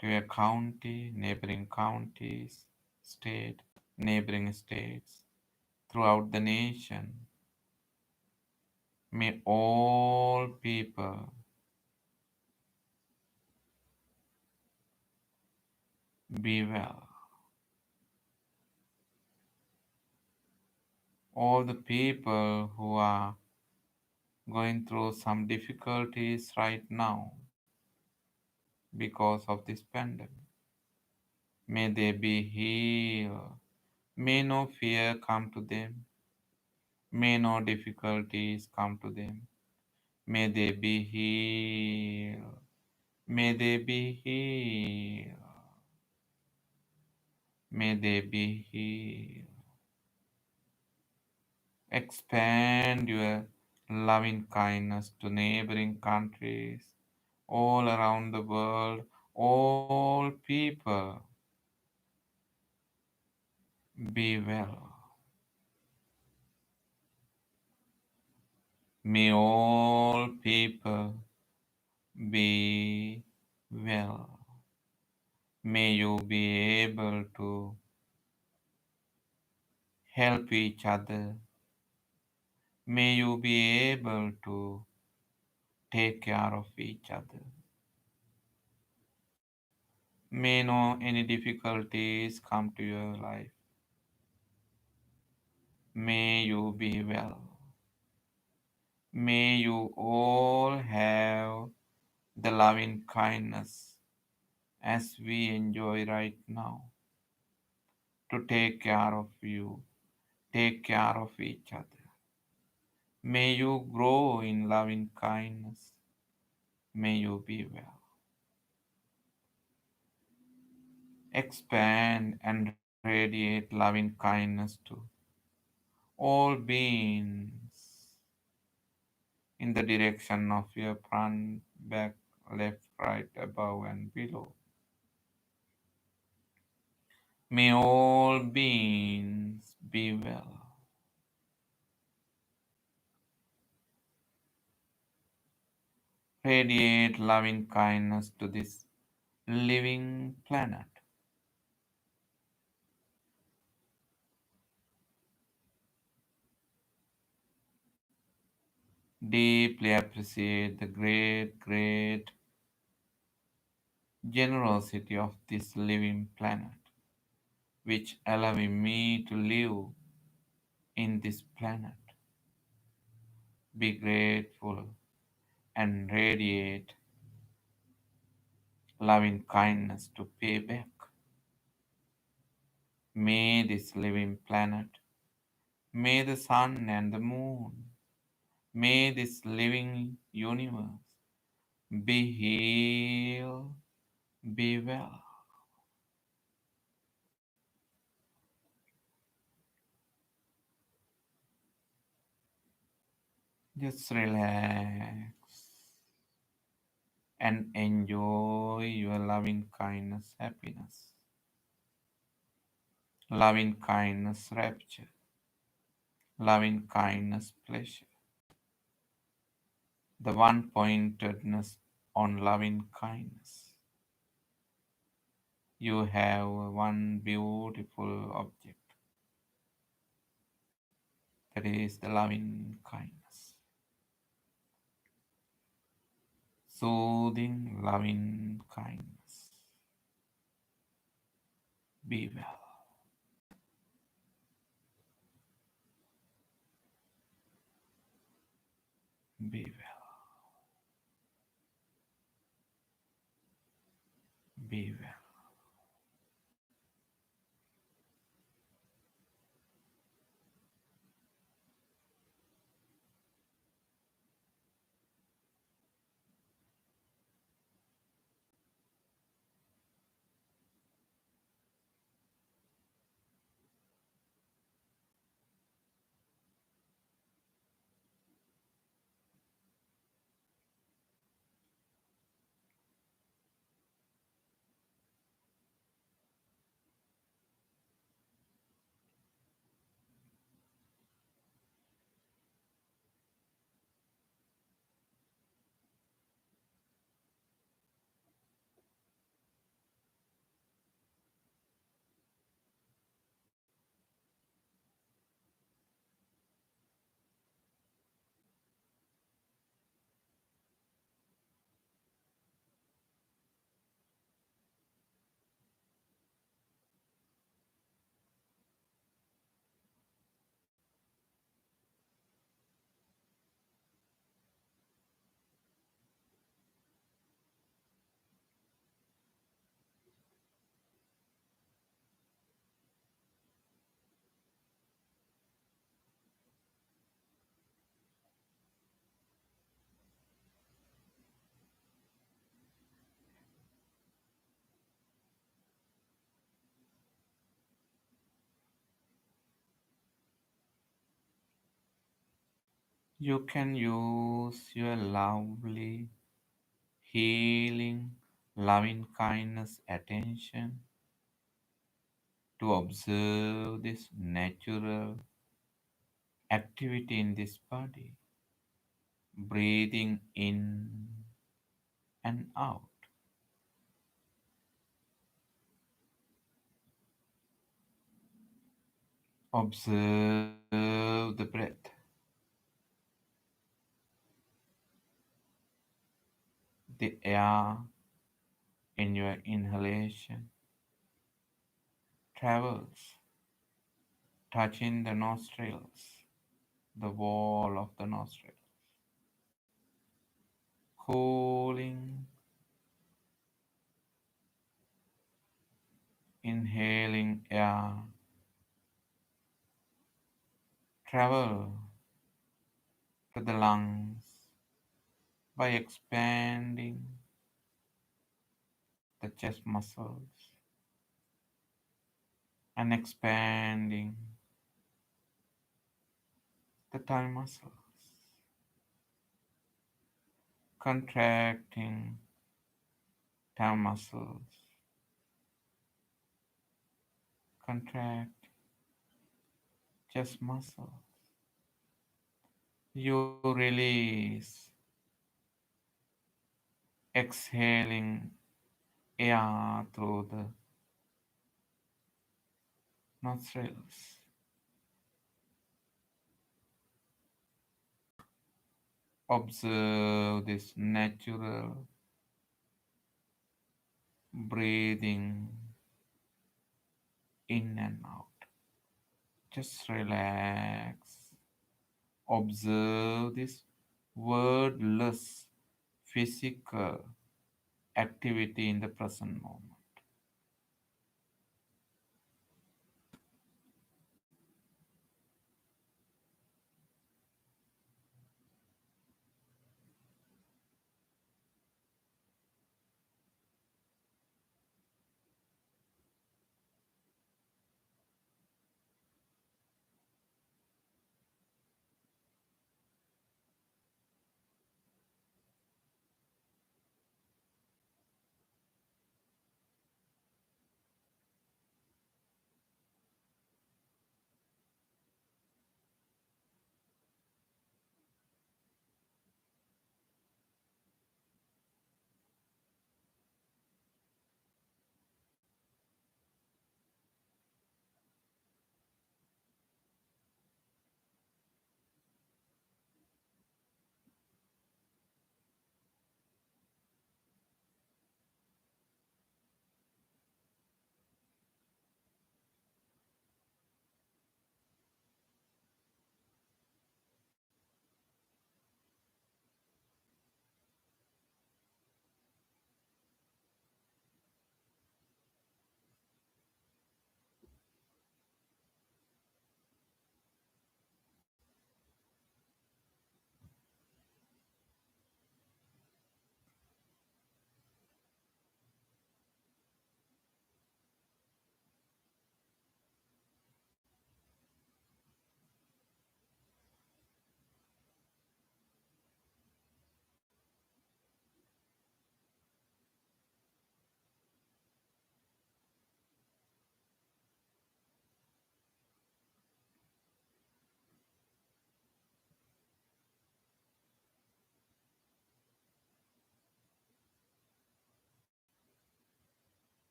Speaker 2: to your county, neighboring counties, state, neighboring states, throughout the nation. May all people be well. All the people who are going through some difficulties right now because of this pandemic, may they be healed. May no fear come to them. May no difficulties come to them. May they be healed. May they be healed. May they be healed. Expand your loving kindness to neighboring countries all around the world. All people be well. May all people be well. May you be able to help each other. May you be able to take care of each other. May no any difficulties come to your life. May you be well. May you all have the loving kindness as we enjoy right now to take care of you, take care of each other. May you grow in loving kindness. May you be well. Expand and radiate loving kindness to all beings in the direction of your front, back, left, right, above, and below. May all beings be well. Radiate loving kindness to this living planet. Deeply appreciate the great generosity of this living planet, which allowing me to live in this planet. Be grateful. and radiate loving kindness to pay back. May this living planet, may the sun and the moon, may this living universe be healed, be well. Just relax and enjoy your loving kindness happiness, loving kindness rapture, loving kindness pleasure, the one pointedness on loving kindness. You have one beautiful object, that is the loving kindness, soothing loving kindness. Be well, be well, be well. You can use your lovely, healing, loving kindness attention to observe this natural activity in this body, breathing in and out. Observe the breath, the air in your inhalation travels, touching the nostrils, the wall of the nostrils, cooling, inhaling air, travel to the lungs by expanding the chest muscles and expanding the thigh muscles, contracting thigh muscles, contract chest muscles. You release, exhaling air through the nostrils. Observe this natural breathing in and out. Just relax. Observe this wordless physical activity in the present moment.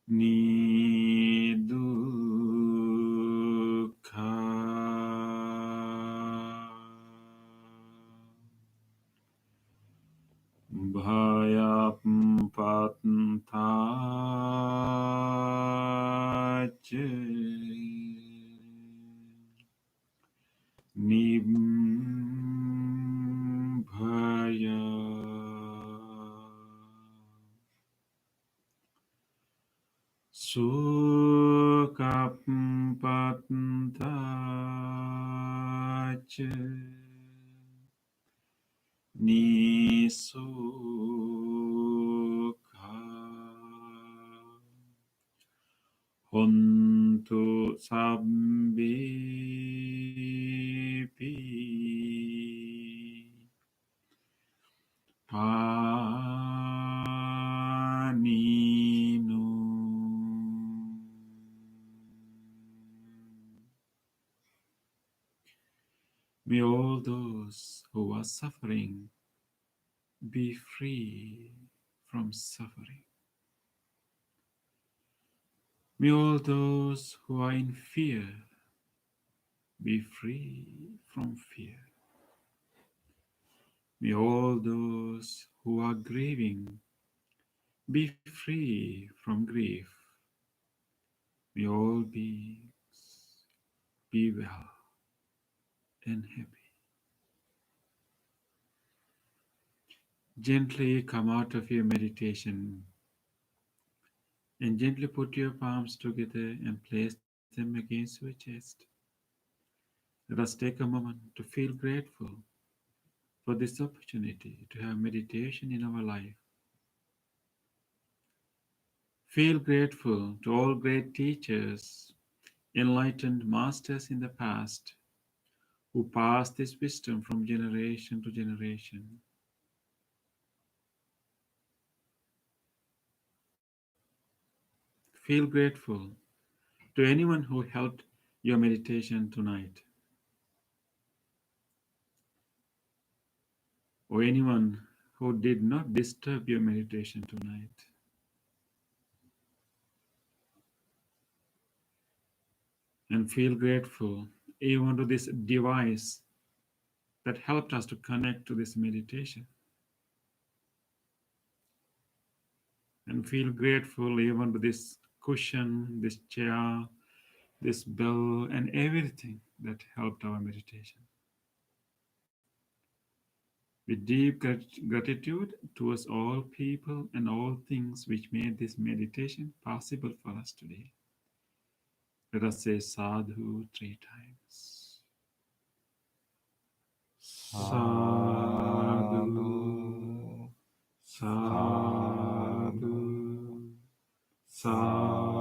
Speaker 3: ni dukkha bhayam patthācca nibbhaya sukhaṃ patthācca nisukha hontu sabbipi paninu. May all those who are suffering be free from suffering. May all those who are in fear be free from fear. May all those who are grieving be free from grief. May all beings be well and happy. Gently come out of your meditation and gently put your palms together and place them against your chest. Let us take a moment to feel grateful for this opportunity to have meditation in our life. Feel grateful to all great teachers, enlightened masters in the past who passed this wisdom from generation to generation. Feel grateful to anyone who helped your meditation tonight, or anyone who did not disturb your meditation tonight. And feel grateful even to this device that helped us to connect to this meditation. And feel grateful even to this cushion, this chair, this bell, and everything that helped our meditation. With deep gratitude towards all people and all things which made this meditation possible for us today, let us say sadhu 3 times. Sadhu, sadhu, sadhu.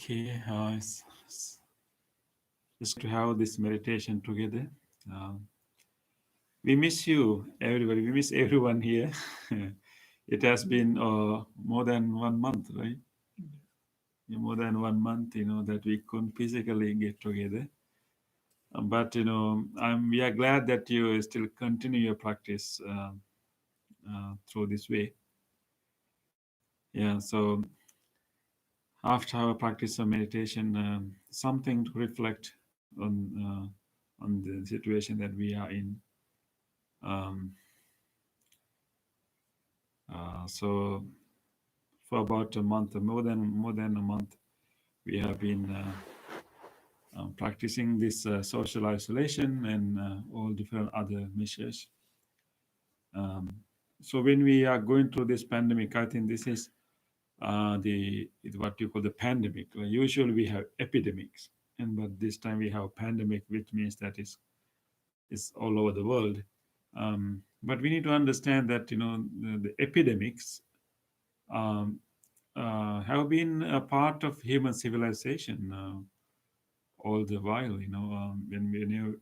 Speaker 3: Okay, it's to have this meditation together. We miss you, everybody. We miss everyone here. It has been more than 1 month, right? Yeah, more than 1 month, that we couldn't physically get together. But we are glad that you still continue your practice through this way. Yeah. So after our practice of meditation, something to reflect on the situation that we are in. So for about a month, more than a month. We have been practicing this social isolation and all different other measures. Um, so when we are going through this pandemic, I think this is what you call the pandemic. Usually we have epidemics, but this time we have pandemic, which means that is all over the world. But we need to understand that the epidemics um, have been a part of human civilization all the while.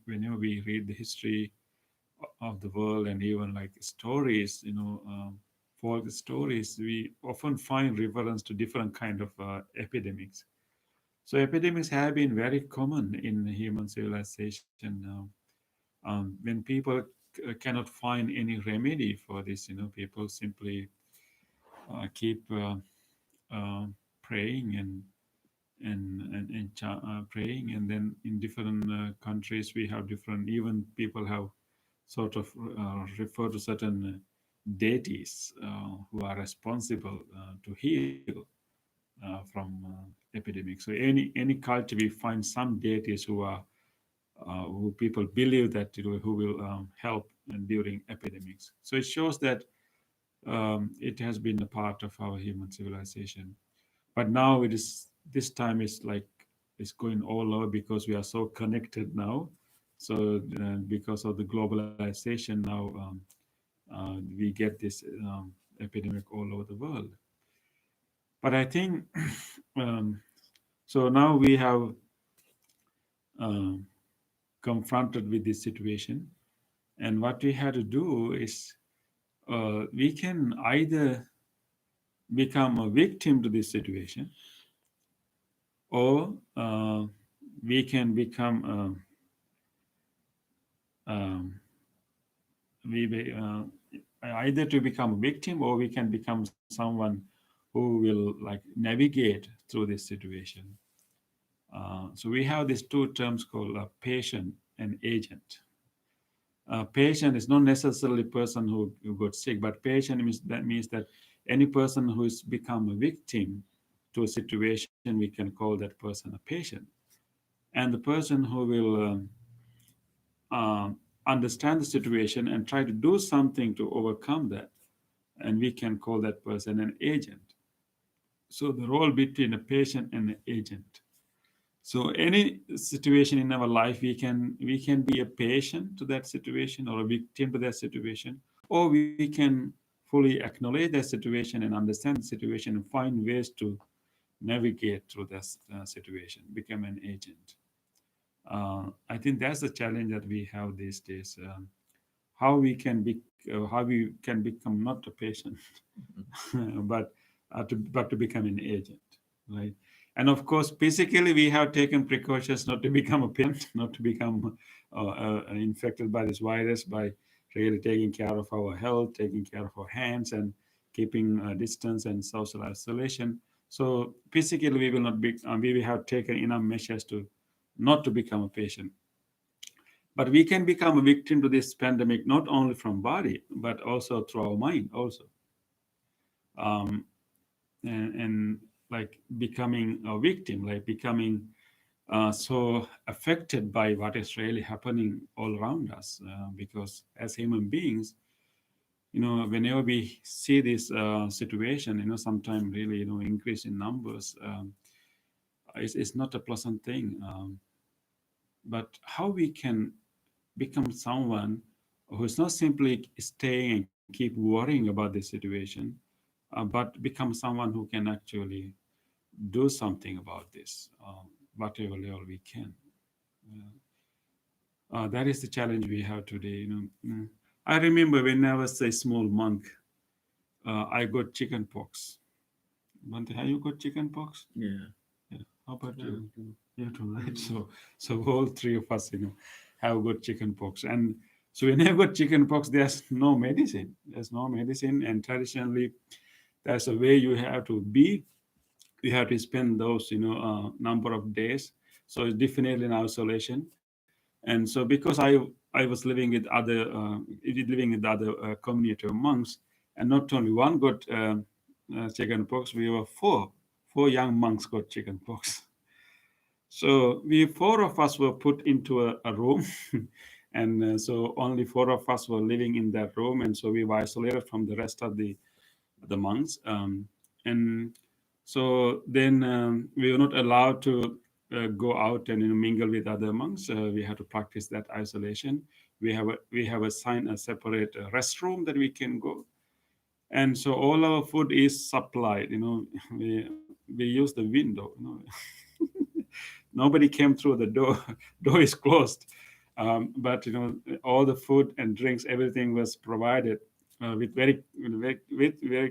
Speaker 3: Whenever we read the history of the world and even like stories, folk stories, we often find reference to different kind of epidemics. So epidemics have been very common in human civilization. When people cannot find any remedy for this, people simply keep praying and praying, and then in different countries we have different. Even people have sort of refer to certain deities who are responsible to heal from epidemics. So any culture we find some deities who people believe that who will help during epidemics. So it shows that it has been a part of our human civilization. But now it is this time is like it's going all over because we are so connected now. So because of the globalization now, we get this epidemic all over the world. But I think um, so now we have um, confronted with this situation, and what we had to do is we can either become a victim to this situation, or we can become either to become a victim, or we can become someone who will like navigate through this situation. So we have these two terms called patient and agent. Patient is not necessarily person who got sick, but patient means that any person who has become a victim to a situation, we can call that person a patient. And the person who will understand the situation and try to do something to overcome that, and we can call that person an agent. So the role between a patient and an agent. So any situation in our life, we can be a patient to that situation or a victim to that situation, or we can fully acknowledge that situation and understand the situation and find ways to navigate through this situation, become an agent. I think that's the challenge that we have these days. How we can become not a patient, but to become an agent, right? And of course, physically, we have taken precautions not to become a patient, not to become infected by this virus by really taking care of our health, taking care of our hands, and keeping distance and social isolation. So physically, we will not be. We will have taken enough measures to not to become a patient. But we can become a victim to this pandemic not only from body but also through our mind also. Um, and like becoming a victim, like becoming so affected by what is really happening all around us. Because as human beings, whenever we see this situation, sometimes really, increase in numbers, it's not a pleasant thing. But how we can become someone who is not simply staying and keep worrying about the situation, but become someone who can actually do something about this, whatever level we can. That is the challenge we have today. I remember when I was a small monk, I got chicken pox. Bante, have you got chicken pox?
Speaker 1: Yeah.
Speaker 3: Yeah. How about you? You too, right? So all three of us, have got chicken pox. And so when you got chicken pox, there's no medicine. There's no medicine, and traditionally, there's a way you have to be. You have to spend those, number of days. So it's definitely in isolation. And so because I was living with other living with other community of monks, and not only one got chickenpox. We were four young monks got chickenpox. So we four of us were put into a room, and so only four of us were living in that room, and so we were isolated from the rest of the monks. And so then we were not allowed to go out and mingle with other monks. We had to practice that isolation. We have assigned a separate restroom that we can go, and so all our food is supplied. We use the window. Nobody came through the door. Door is closed, but all the food and drinks, everything was provided with very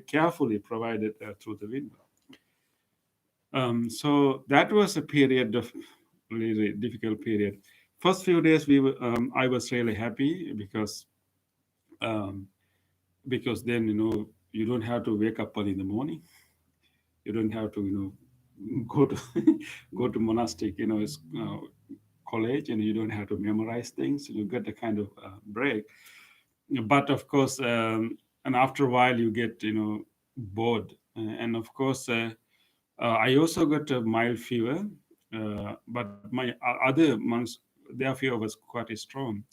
Speaker 3: carefully provided through the window. So that was a period of really difficult period. First few days I was really happy um, because then you don't have to wake up early in the morning. You don't have to go to go to monastic college, and you don't have to memorize things. You get a kind of break. But of course, and after a while you get bored. And of course, I also got a mild fever, but my other monks, their fever was quite strong.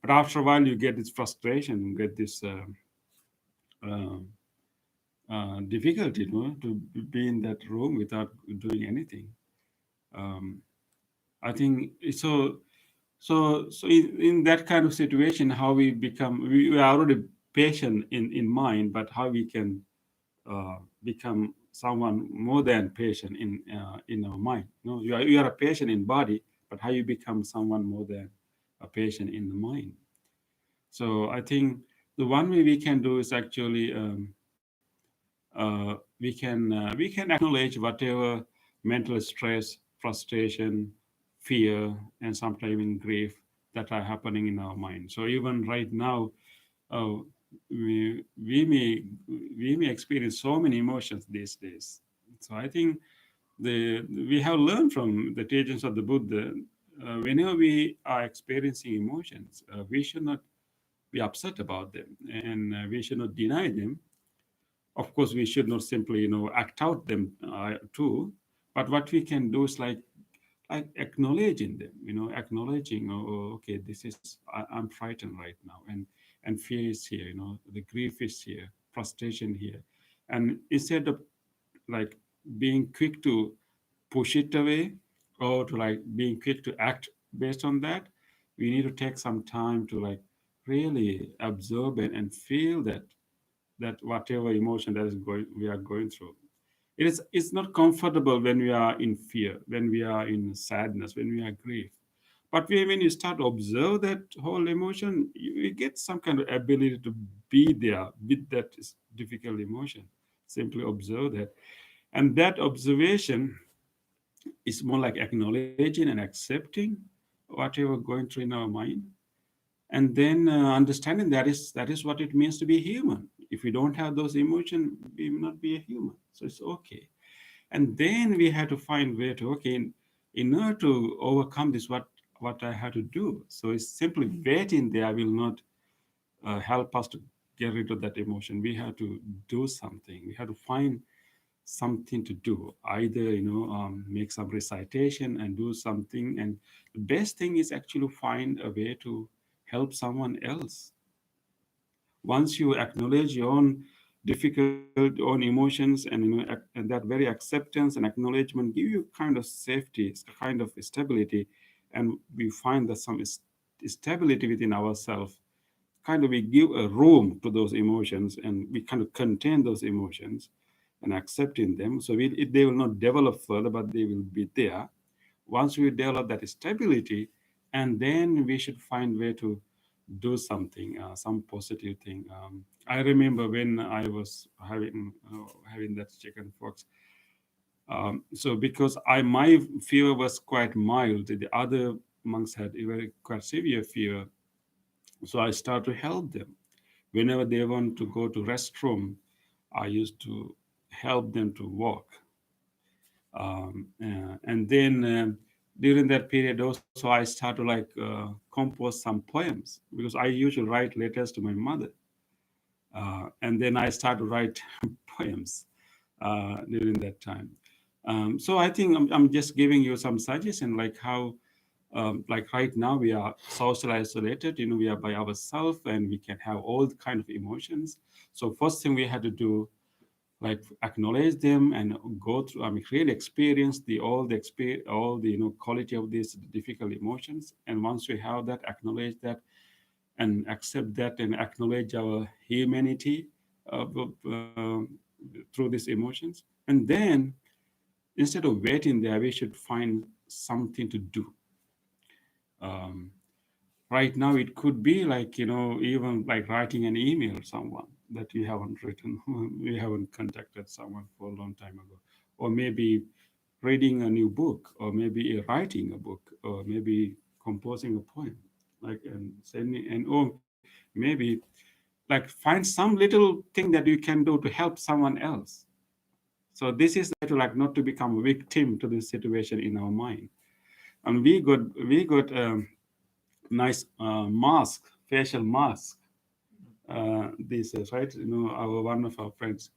Speaker 3: But after a while you get this frustration, you get this uh, difficulty, to be in that room without doing anything. um, I think so. So in that kind of situation, how we are already patient in mind, but how we can become someone more than patient in our mind. You are a patient in body, but how you become someone more than a patient in the mind. So I think the one way we can do is actually we can acknowledge whatever mental stress, frustration, fear, and sometimes even grief that are happening in our mind. So even right now, uh, we may experience so many emotions these days. So I think we have learned from the teachings of the Buddha. Whenever we are experiencing emotions, we should not be upset about them, and we should not deny them. Of course, we should not simply act out them too, but what we can do is like acknowledging them, acknowledging, oh, okay, I'm frightened right now, and fear is here, the grief is here, frustration here. And instead of like being quick to push it away, or to like being quick to act based on that, we need to take some time to like really observe and feel that whatever emotion that is going we are going through. It's not comfortable when we are in fear, when we are in sadness, when we are grief. But when you start to observe that whole emotion, you get some kind of ability to be there with that difficult emotion. Simply observe that. And that observation is more like acknowledging and accepting whatever going through in our mind, and then understanding that is what it means to be human. If we don't have those emotions, we will not be a human, so it's okay. And then we have to find way to, okay, in order to overcome this, what I have to do. So it's simply waiting there will not help us to get rid of that emotion. We have to do something. We have to find something to do, either make some recitation and do something. And the best thing is actually find a way to help someone else. Once you acknowledge your own difficult own emotions, and that very acceptance and acknowledgement give you kind of safety, a kind of stability. And we find that some stability within ourselves, kind of we give a room to those emotions, and we kind of contain those emotions and accepting them. So they will not develop further, but they will be there. Once we develop that stability, and then we should find way to do something, some positive thing. I remember when I was having that chicken pox. So because my fever was quite mild, the other monks had a very quite severe fever. So I started to help them. Whenever they want to go to restroom, I used to help them to walk. And then during that period also, I started to compose some poems, because I usually write letters to my mother. And then I started to write poems. during that time. So I think I'm just giving you some suggestion, like how, like right now we are social isolated, we are by ourselves and we can have all the kind of emotions. So first thing we had to do, like acknowledge them and go through, I mean, really experience all the, quality of these difficult emotions. And once we have that, acknowledge that and accept that and acknowledge our humanity through these emotions. And then instead of waiting there, we should find something to do. Um, right now, it could be like, even like writing an email to someone that you haven't written, you haven't contacted someone for a long time ago. Or maybe reading a new book, or maybe writing a book, or maybe composing a poem, like, and sending, and or maybe like find some little thing that you can do to help someone else. So this is to like not to become a victim to this situation in our mind. And we got nice mask, facial mask. These days, right? Our one of our friends,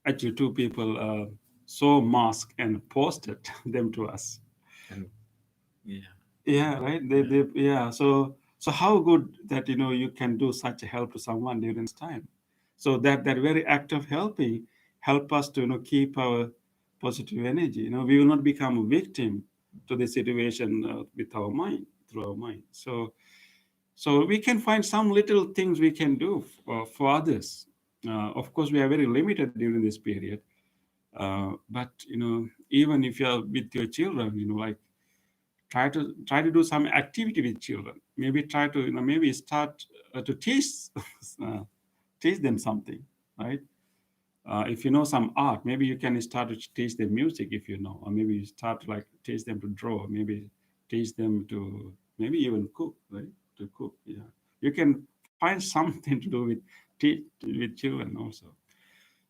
Speaker 3: actually two people saw mask and posted them to us.
Speaker 2: And yeah,
Speaker 3: Yeah, right. Yeah. So how good that you can do such a help to someone during this time. So that very act of helping help us to keep our positive energy. We will not become a victim to the situation with our mind through our mind. So we can find some little things we can do for others. Of course, we are very limited during this period. But even if you are with your children, like try to do some activity with children. Maybe try to maybe start to teach uh, teach them something, right? If you know some art, maybe you can start to teach them music if you know, or maybe you start to like teach them to draw, maybe teach them to maybe even cook, right? To cook, yeah. You can find something to do with children also.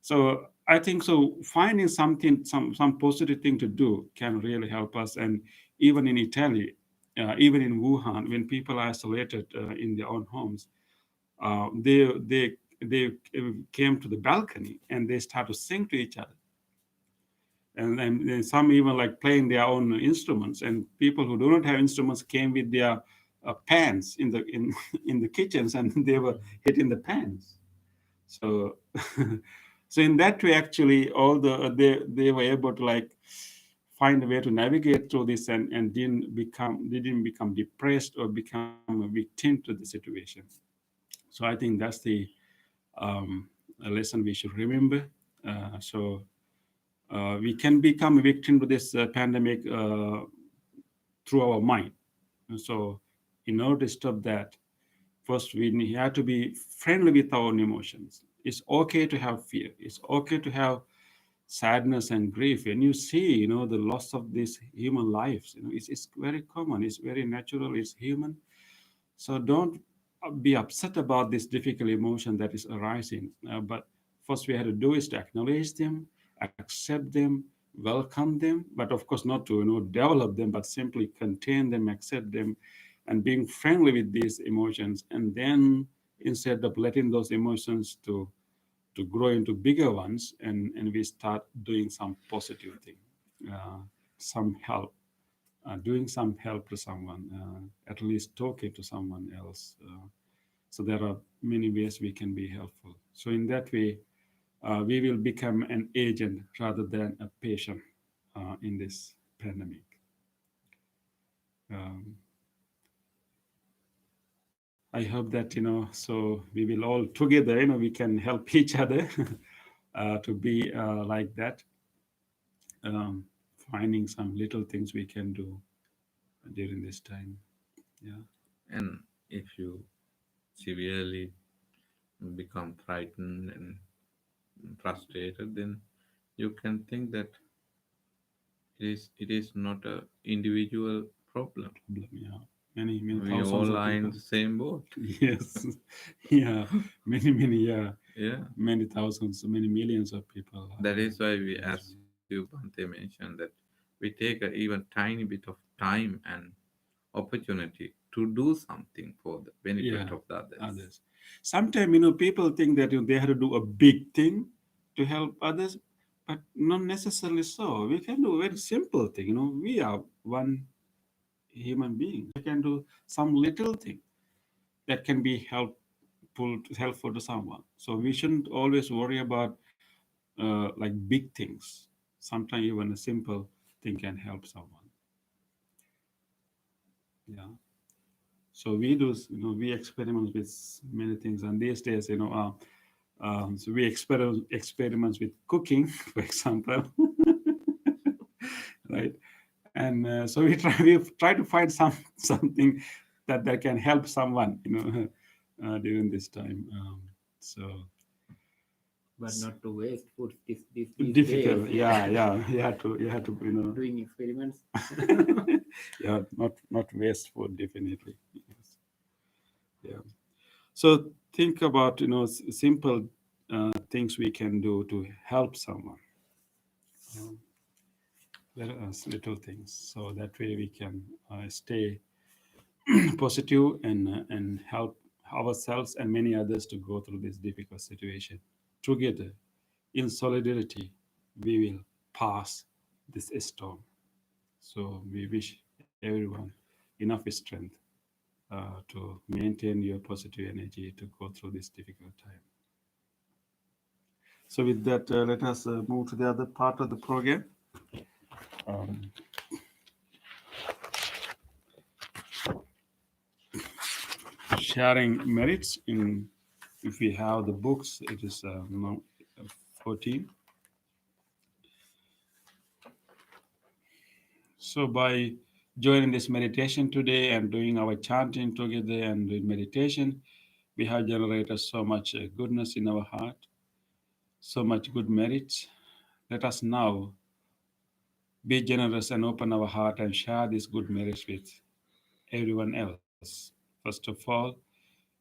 Speaker 3: So I think so finding something, some positive thing to do can really help us. And even in Italy, even in Wuhan, when people are isolated in their own homes, they came to the balcony and they start to sing to each other. And some even like playing their own instruments. And people who do not have instruments came with their pans in the kitchens, and they were hitting the pans. So so in that way, actually, all they were able to like find a way to navigate through this, and didn't become depressed or become a victim to the situation. So I think that's the um, a lesson we should remember. We can become a victim to this pandemic through our mind. And so in order to stop that, first we have to be friendly with our own emotions. It's okay to have fear. It's okay to have sadness and grief. When you see, the loss of these human lives, it's very common. It's very natural. It's human. So don't be upset about this difficult emotion that is arising. But first we have to do is to acknowledge them, accept them, welcome them, but of course not to develop them, but simply contain them, accept them, and being friendly with these emotions. And then instead of letting those emotions to grow into bigger ones, and we start doing some positive thing, uh, some help, doing some help to someone, at least talking to someone else. So there are many ways we can be helpful. So in that way, we will become an agent rather than a patient in this pandemic. Um, I hope that so we will all together, we can help each other to be like that, um, finding some little things we can do during this time. Yeah.
Speaker 2: and if you severely become frightened and frustrated, then you can think that it is not a individual problem.
Speaker 3: Problem, yeah. Many
Speaker 2: We
Speaker 3: thousands
Speaker 2: all
Speaker 3: of
Speaker 2: are in
Speaker 3: people.
Speaker 2: the same boat.
Speaker 3: Yes. Yeah. Many, yeah.
Speaker 2: Yeah,
Speaker 3: Many thousands, many millions of people
Speaker 2: that is why
Speaker 3: in
Speaker 2: we,
Speaker 3: this
Speaker 2: as
Speaker 3: way.
Speaker 2: you Bante mentioned, that we take a even tiny bit of time and opportunity to do something for the benefit
Speaker 3: Yeah.
Speaker 2: of the others.
Speaker 3: Others. Sometimes, people think that they have to do a big thing to help others. but not necessarily so. We can do a very simple thing. We are one human being. We can do some little thing that can be helpful to someone. So we shouldn't always worry about like big things. Sometimes even a simple thing can help someone. Yeah. So we do, we experiment with many things, and these days, so we experiments with cooking, for example, right? And so we try to find something that can help someone, during this time. So
Speaker 1: But not to waste food these
Speaker 3: difficult,
Speaker 1: days.
Speaker 3: yeah. You have to,
Speaker 1: Doing experiments.
Speaker 3: yeah, not waste food, definitely. Yes. Yeah. So think about simple things we can do to help someone. There are little things, so that way we can stay positive and help ourselves and many others to go through this difficult situation together. In solidarity, we will pass this storm. So we wish everyone enough strength to maintain your positive energy to go through this difficult time. So with that, let us move to the other part of the program. Um, Sharing merits in, if we have the books, it is 14. So by joining this meditation today and doing our chanting together and doing meditation, we have generated so much goodness in our heart, so much good merits. Let us now be generous and open our heart and share these good merits with everyone else. First of all,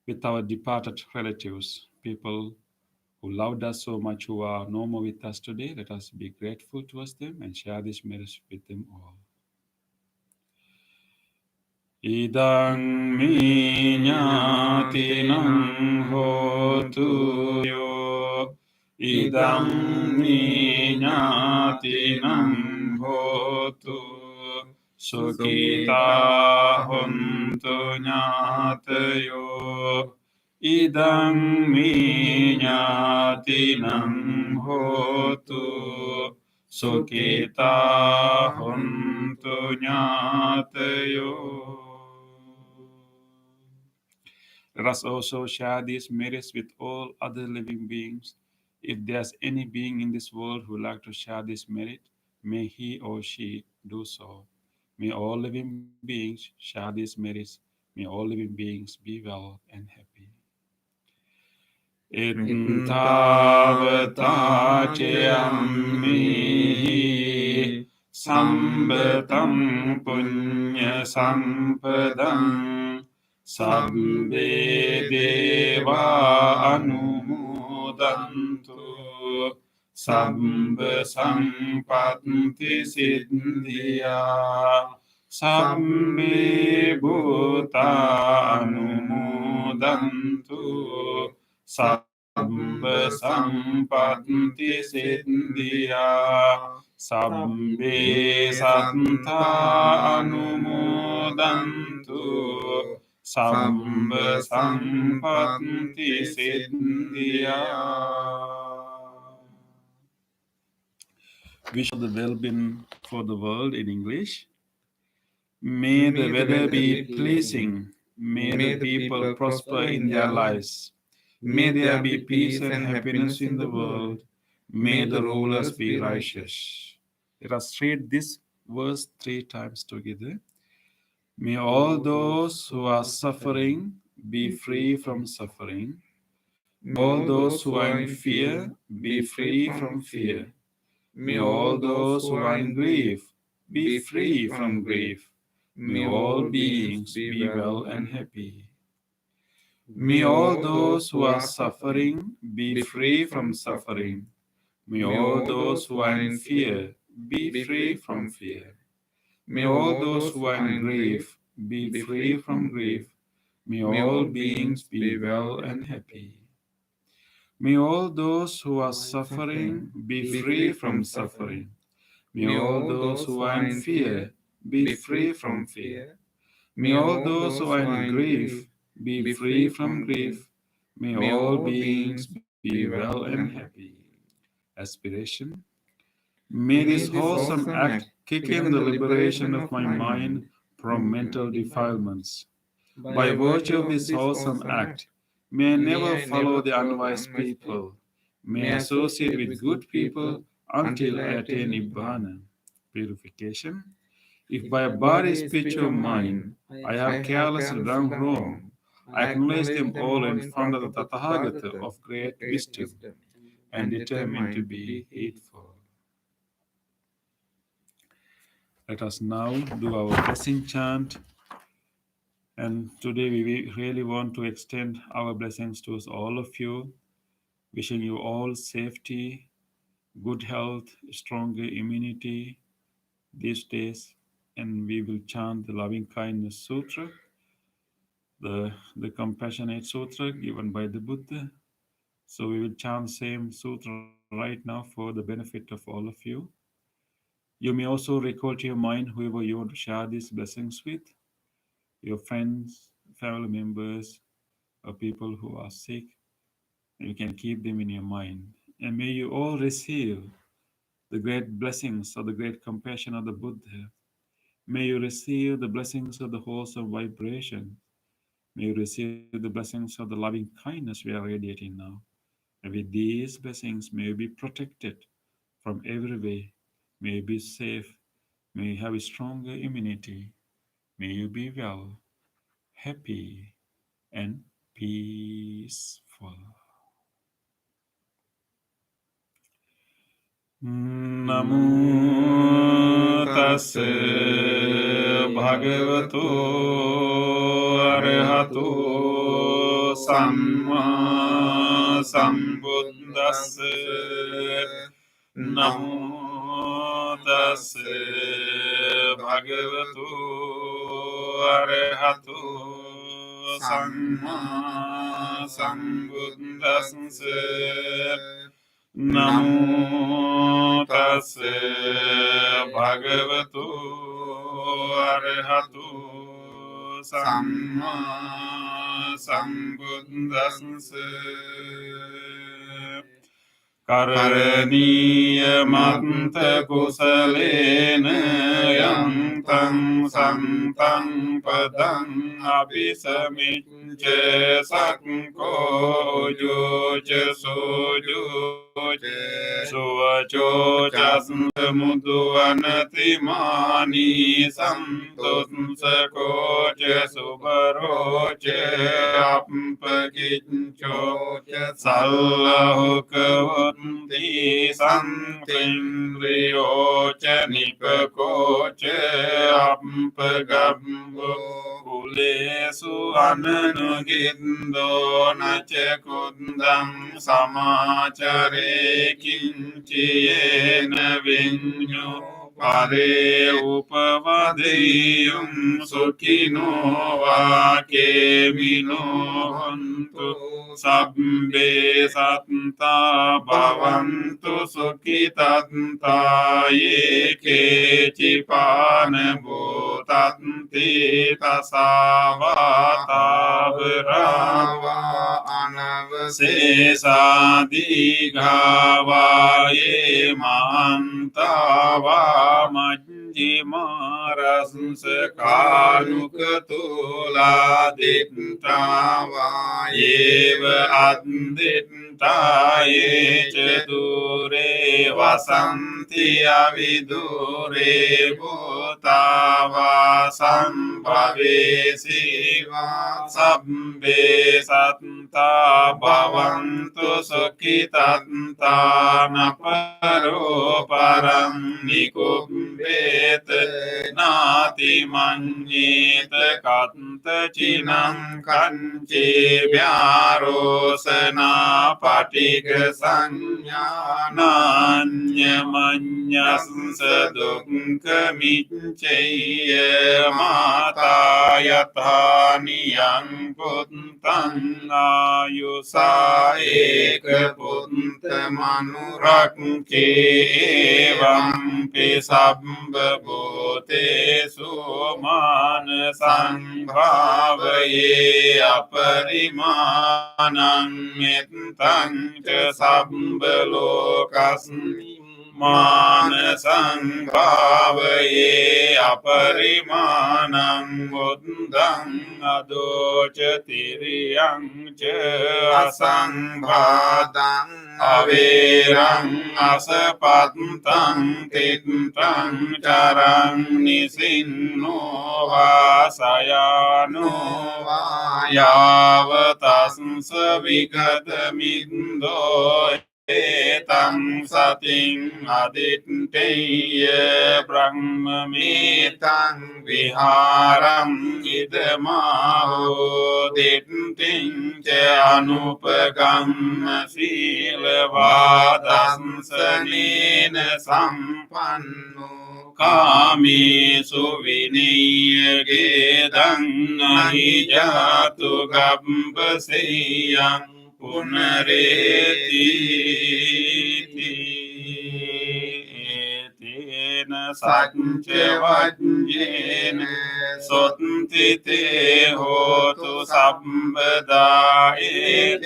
Speaker 3: with our departed relatives, people who loved us so much, who are no more with us today. Let us be grateful towards them and share this merits with them all. Idang mi ñatinang hotu yo. Idang mi ñatinang hotu. Sukita hontu ñatayo. Idang mi ñatinang hotu. Sukita hontu ñatayo. Let us also share these merits with all other living beings. If there's any being in this world who would like to share this merit, may he or she do so. May all living beings share these merits. May all living beings be well and happy. Ittavata ceyammihi sambatam punya sampadam sabbe deva anumodantu sabba sampatti siddhya sabbe bhuta anumodantu sabba sampatti siddhya sabbe santa anumodantu sabba sampatti siddhya. Wish the well-being for the world in English. May the weather be pleasing. May the people prosper in their lives. May there be peace and happiness in the world. May the rulers be righteous. Let us read this verse 3 times together. May all those who are suffering be free from suffering. May all those who are in fear be free from fear. May all those who are in grief be free from grief. May all beings be well and happy. May all those who are suffering be free from suffering. May all those who are in fear be free from fear. May all those who are in grief be free from grief. May all beings be well and happy. May all those who are suffering be free from suffering. May all those who are in fear be free from fear. May all those who are in grief be free from grief. May all beings be well and happy. Aspiration. May this wholesome act kick in the liberation of my mind from mental defilements. By virtue of this wholesome act, may I never follow the unwise people. May I associate with good people until I attain Nibbana. Purification. If by body, speech, or mind I have carelessly done wrong, I acknowledge them all in front of the Tathagata of great wisdom and determine to be heedful. Let us now do our blessing chant. And today we really want to extend our blessings to all of you, wishing you all safety, good health, stronger immunity these days. And we will chant the Loving Kindness Sutra, the Compassionate Sutra given by the Buddha. So we will chant same sutra right now for the benefit of all of you. You may also recall to your mind whoever you want to share these blessings with, your friends, family members, or people who are sick. And you can keep them in your mind. And may you all receive the great blessings of the great compassion of the Buddha. May you receive the blessings of the wholesome vibration. May you receive the blessings of the loving kindness we are radiating now. And with these blessings, may you be protected from every way. May you be safe. May you have a stronger immunity. May you be well, happy, and peaceful. Namo tassa bhagavato arahato samma sambuddhassa. Namo tassa bhagavato arahato samma sambuddhassa. Namo tassa bhagavato arahato samma sambuddhassa. Karaniyamanta kusalena yantam santam padam abhisamicca sakko joca sojoca suvacoca samuduanatimani santutsakoca subaroca ampakincoca sallahukavanti santindriyoca nipkoca ampagambo kulesu ananugindo naca kundam samacare kinciyena vinyo pare upavadeyum sukino vakemino hontu sabbe satta bhavantu sukitanta ye kecipane bhutanti tasavata brava anavasesadi ghava ye mantava majjimaraskanukatula dittava yeva addittaye cedure vasanti avidure bhutava sambhave siva sabbe satta bhavantu sukhitanta naparo param nikumbet nat ติมัญเยตกัตตจินังคันเจวาโรสนาปฏิกสัญญานัญญมัญญสดุกขมิจเจยมาตายตานิยังพุทธังอายุสาเอกพุทธมนุรักเกวัมปิสัพพภูเตสุมาณสังภาวเยอปริมาณังเมตตังเจสัพพโลกัสมิมาณสังภาวเยอปริมาณังบุตตังอโดจติริยังเจอสังภาตังอเวรังอสปัตตังติตตังจารังนิสินโนวาสยานุวายาวตัสสวิกตมินโดเอตังสติงอดิตเตยบรัมมิตังวิหารัมอิดมาโหดิตติงเจอนุปกัมมศีลวาดัสสเนนสัมปันโนกามิสุวินิยเกตังนะหิจาตุกัปปะเสยังปุณเรติเตนะสัจเจวัจเยนะสตติเตโหตุสัพพดาเอเต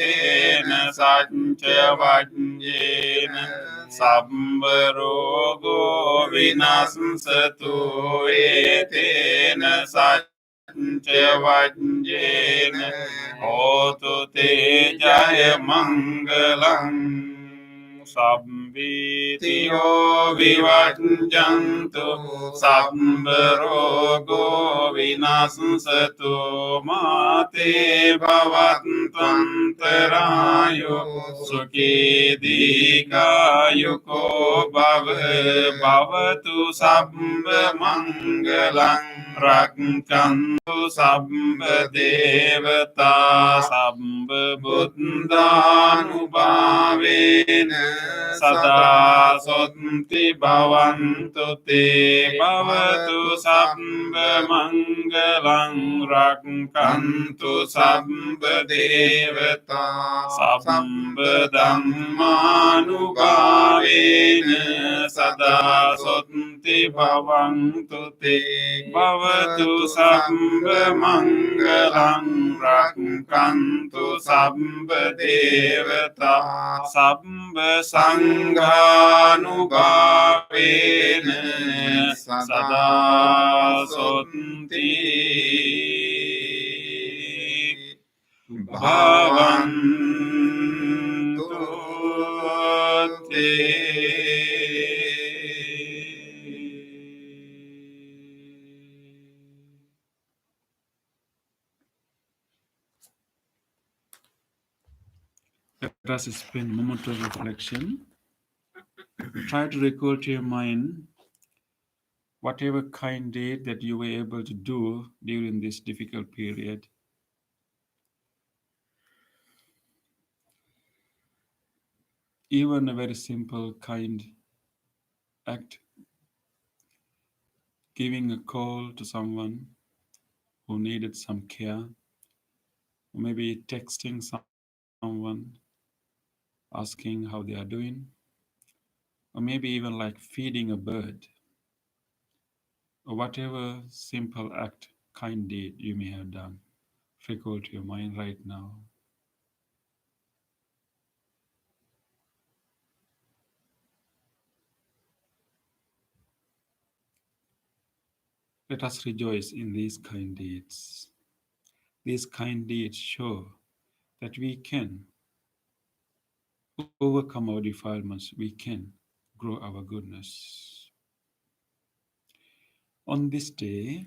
Speaker 3: นะสัจเจวัจเยนะสัพพโรโกวินาศสตุเอเตนะสัจเจวัจเยนะโหตุเตจายมังกลังสัพพิติโยวิวัจจันตุสัพพโรโกวินาศสตุมาเตภวัตตันตรายโยสุขีดีกายุโกภวภวตุสัพพมังกลังรักขันตุสัพพเทวตาสัพพบุตตานุภาเวนะสดาสนติภวันตุเตภวตุสัพพมังกลังรักขันตุสัพพเทวตาสัพพธัมมานุภาเวนะสดาสนติภวันตุเตภวตุสัพพมังกลังรักขันตุสัพพเทวตาสัพพสังฆานุภาเวนะสดาสนติภวันตุเตLet us spend a moment of reflection. Try to recall to your mind whatever kind deed that you were able to do during this difficult period. Even a very simple, kind act, giving a call to someone who needed some care, or maybe texting someone, asking how they are doing, or maybe even like feeding a bird, or whatever simple act, kind deed you may have done. Recall to your mind right now. Let us rejoice in these kind deeds. These kind deeds show that we can overcome our defilements, we can grow our goodness. On this day,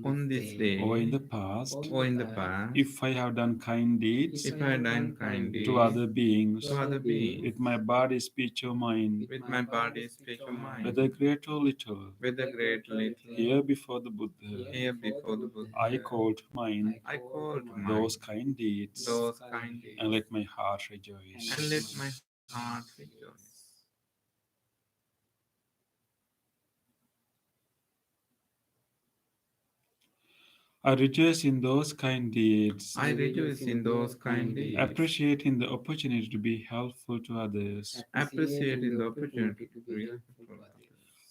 Speaker 2: on this day
Speaker 3: or in the past,
Speaker 2: or in the past,
Speaker 3: if I have done kind deeds
Speaker 2: if I have done kind
Speaker 3: to
Speaker 2: deeds
Speaker 3: other beings
Speaker 2: to other beings
Speaker 3: with my body, speech, or mind,
Speaker 2: with my body, speech, or mind,
Speaker 3: whether great or little,
Speaker 2: whether great or little,
Speaker 3: here before the Buddha,
Speaker 2: here before the Buddha,
Speaker 3: I call to mind
Speaker 2: I call to
Speaker 3: those
Speaker 2: mind
Speaker 3: kind deeds
Speaker 2: those kind deeds
Speaker 3: and let my heart
Speaker 2: and
Speaker 3: rejoice.
Speaker 2: let my heart rejoice.
Speaker 3: I rejoice in those kind deeds,
Speaker 2: I rejoice in those kind deeds,
Speaker 3: appreciating the opportunity to be helpful to others.
Speaker 2: appreciating the opportunity to be helpful to others.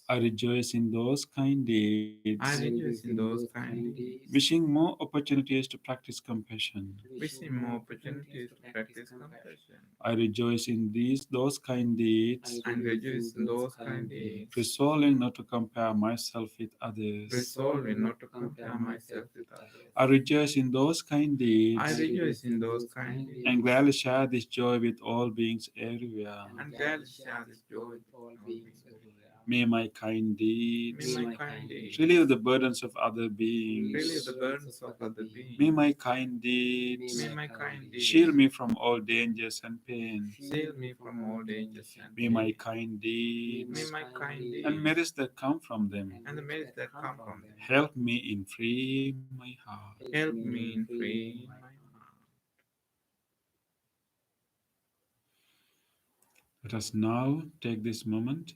Speaker 3: I rejoice in those kind deeds,
Speaker 2: I rejoice in those kind deeds,
Speaker 3: wishing more opportunities to practice compassion.
Speaker 2: wishing more opportunities to practice compassion,
Speaker 3: I rejoice in those kind deeds,
Speaker 2: and rejoice in those kind deeds,
Speaker 3: resolving not to compare myself with others.
Speaker 2: resolving not to compare myself with others.
Speaker 3: I rejoice in those kind
Speaker 2: I
Speaker 3: deeds
Speaker 2: rejoice in those kind deeds,
Speaker 3: and gladly share this joy with all beings everywhere.
Speaker 2: and gladly share this joy with all beings everywhere.
Speaker 3: May my kind
Speaker 2: May
Speaker 3: deeds
Speaker 2: my kind deeds
Speaker 3: relieve the burdens of other
Speaker 2: relieve
Speaker 3: beings.
Speaker 2: the burdens of other beings.
Speaker 3: May my kind deeds
Speaker 2: May my kind deeds
Speaker 3: shield me from all dangers and pain.
Speaker 2: shield me from all dangers and
Speaker 3: May
Speaker 2: pain.
Speaker 3: my kind
Speaker 2: May
Speaker 3: deeds
Speaker 2: my kind deeds
Speaker 3: and merits that come from them
Speaker 2: and the merits that come from them
Speaker 3: help me in free my heart.
Speaker 2: help me in freeing my heart.
Speaker 3: Let us now take this moment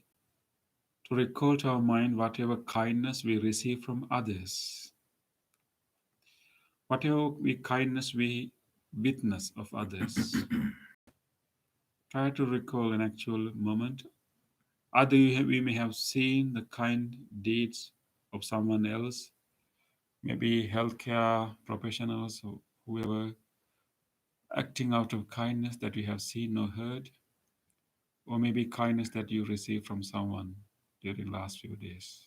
Speaker 3: to recall to our mind whatever kindness we receive from others, whatever kindness we witness of others. Try to recall an actual moment. Either we may have seen the kind deeds of someone else, maybe healthcare professionals or whoever, acting out of kindness that we have seen or heard, or maybe kindness that you received from someone during last few days.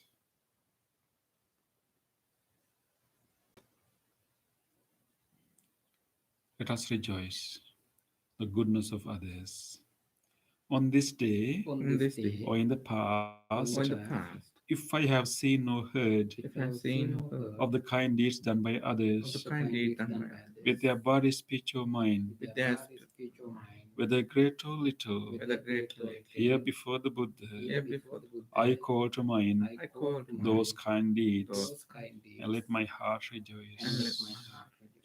Speaker 3: Let us rejoice the goodness of others. On this day
Speaker 2: On this day
Speaker 3: or in the past,
Speaker 2: or in the past,
Speaker 3: if I have seen or heard
Speaker 2: if I have seen or heard
Speaker 3: of the kind deeds done by
Speaker 2: of the
Speaker 3: others
Speaker 2: kind deeds done by others
Speaker 3: with their body, speech, or mind,
Speaker 2: with their mind,
Speaker 3: whether great or little,
Speaker 2: whether great or little,
Speaker 3: here before the Buddha,
Speaker 2: here before the Buddha,
Speaker 3: I call to mind
Speaker 2: I call to
Speaker 3: those
Speaker 2: mind
Speaker 3: kind deeds
Speaker 2: those kind deeds
Speaker 3: and let my heart
Speaker 2: and let my
Speaker 3: rejoice.
Speaker 2: heart rejoice.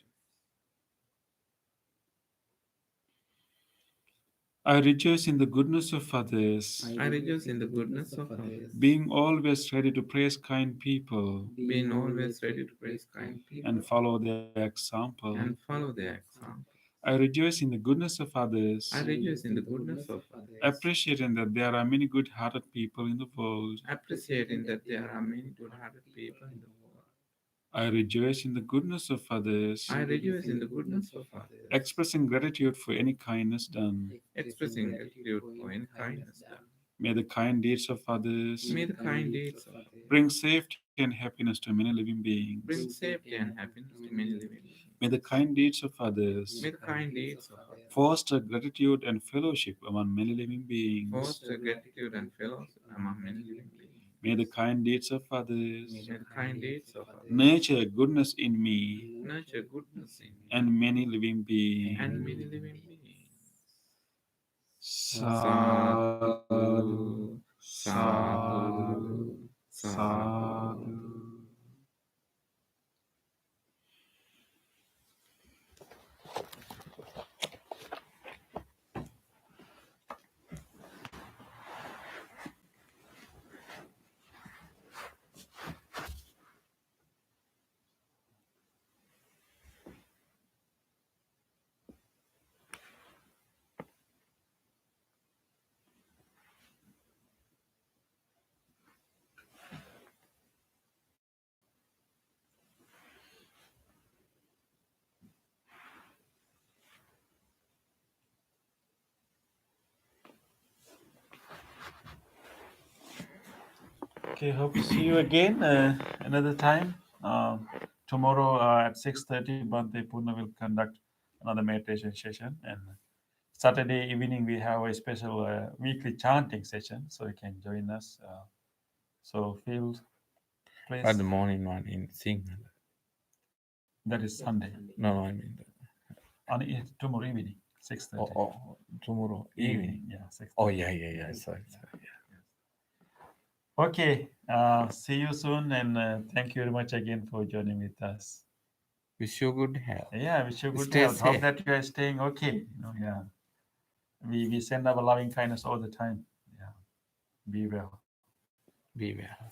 Speaker 3: I rejoice in the goodness of others,
Speaker 2: I rejoice in the goodness of others,
Speaker 3: being always ready to praise kind people
Speaker 2: being always ready to praise kind people
Speaker 3: and follow their example.
Speaker 2: and follow their example.
Speaker 3: I rejoice in the goodness of others,
Speaker 2: I rejoice in the goodness of others,
Speaker 3: appreciating that there are many good hearted people in the world.
Speaker 2: appreciating that there are many good-hearted people in the world.
Speaker 3: I rejoice in the goodness of others,
Speaker 2: I rejoice in the goodness of others,
Speaker 3: expressing gratitude for any kindness done.
Speaker 2: expressing gratitude for any kindness done.
Speaker 3: May the kind deeds of others
Speaker 2: May the kind deeds of others
Speaker 3: bring safety and happiness to many living beings.
Speaker 2: bring safety and happiness to many living beings.
Speaker 3: May the kind deeds of others
Speaker 2: May the kind deeds of others
Speaker 3: foster gratitude and fellowship among many living beings.
Speaker 2: foster gratitude and fellowship among many living beings.
Speaker 3: May the kind deeds of others
Speaker 2: May the kind deeds of others
Speaker 3: nurture goodness in me
Speaker 2: nurture goodness in me
Speaker 3: and many living beings.
Speaker 2: and many living beings.
Speaker 3: Sadhu,
Speaker 2: Sadhu,
Speaker 3: sadhu,
Speaker 2: sadhu.
Speaker 3: sadhu. Okay, hope to see you again another time. Tomorrow at 6:30, Bhante Purna will conduct another meditation session. And Saturday evening, we have a special weekly chanting session, so you can join us. So feel Please.
Speaker 2: But the morning one in Sinhala.
Speaker 3: That is Sunday.
Speaker 2: No, I mean,
Speaker 3: Only tomorrow evening, 6:30.
Speaker 2: tomorrow evening.
Speaker 3: Yeah, 6:30.
Speaker 2: Oh, yeah. Sorry.
Speaker 3: Okay. See you soon, and thank you very much again for joining with us.
Speaker 2: Wish you good health.
Speaker 3: Yeah, wish you good
Speaker 2: Stay
Speaker 3: health. Hope
Speaker 2: safe.
Speaker 3: that you are staying okay. Yeah. We send our loving kindness all the time. Yeah. Be well.
Speaker 2: Be well.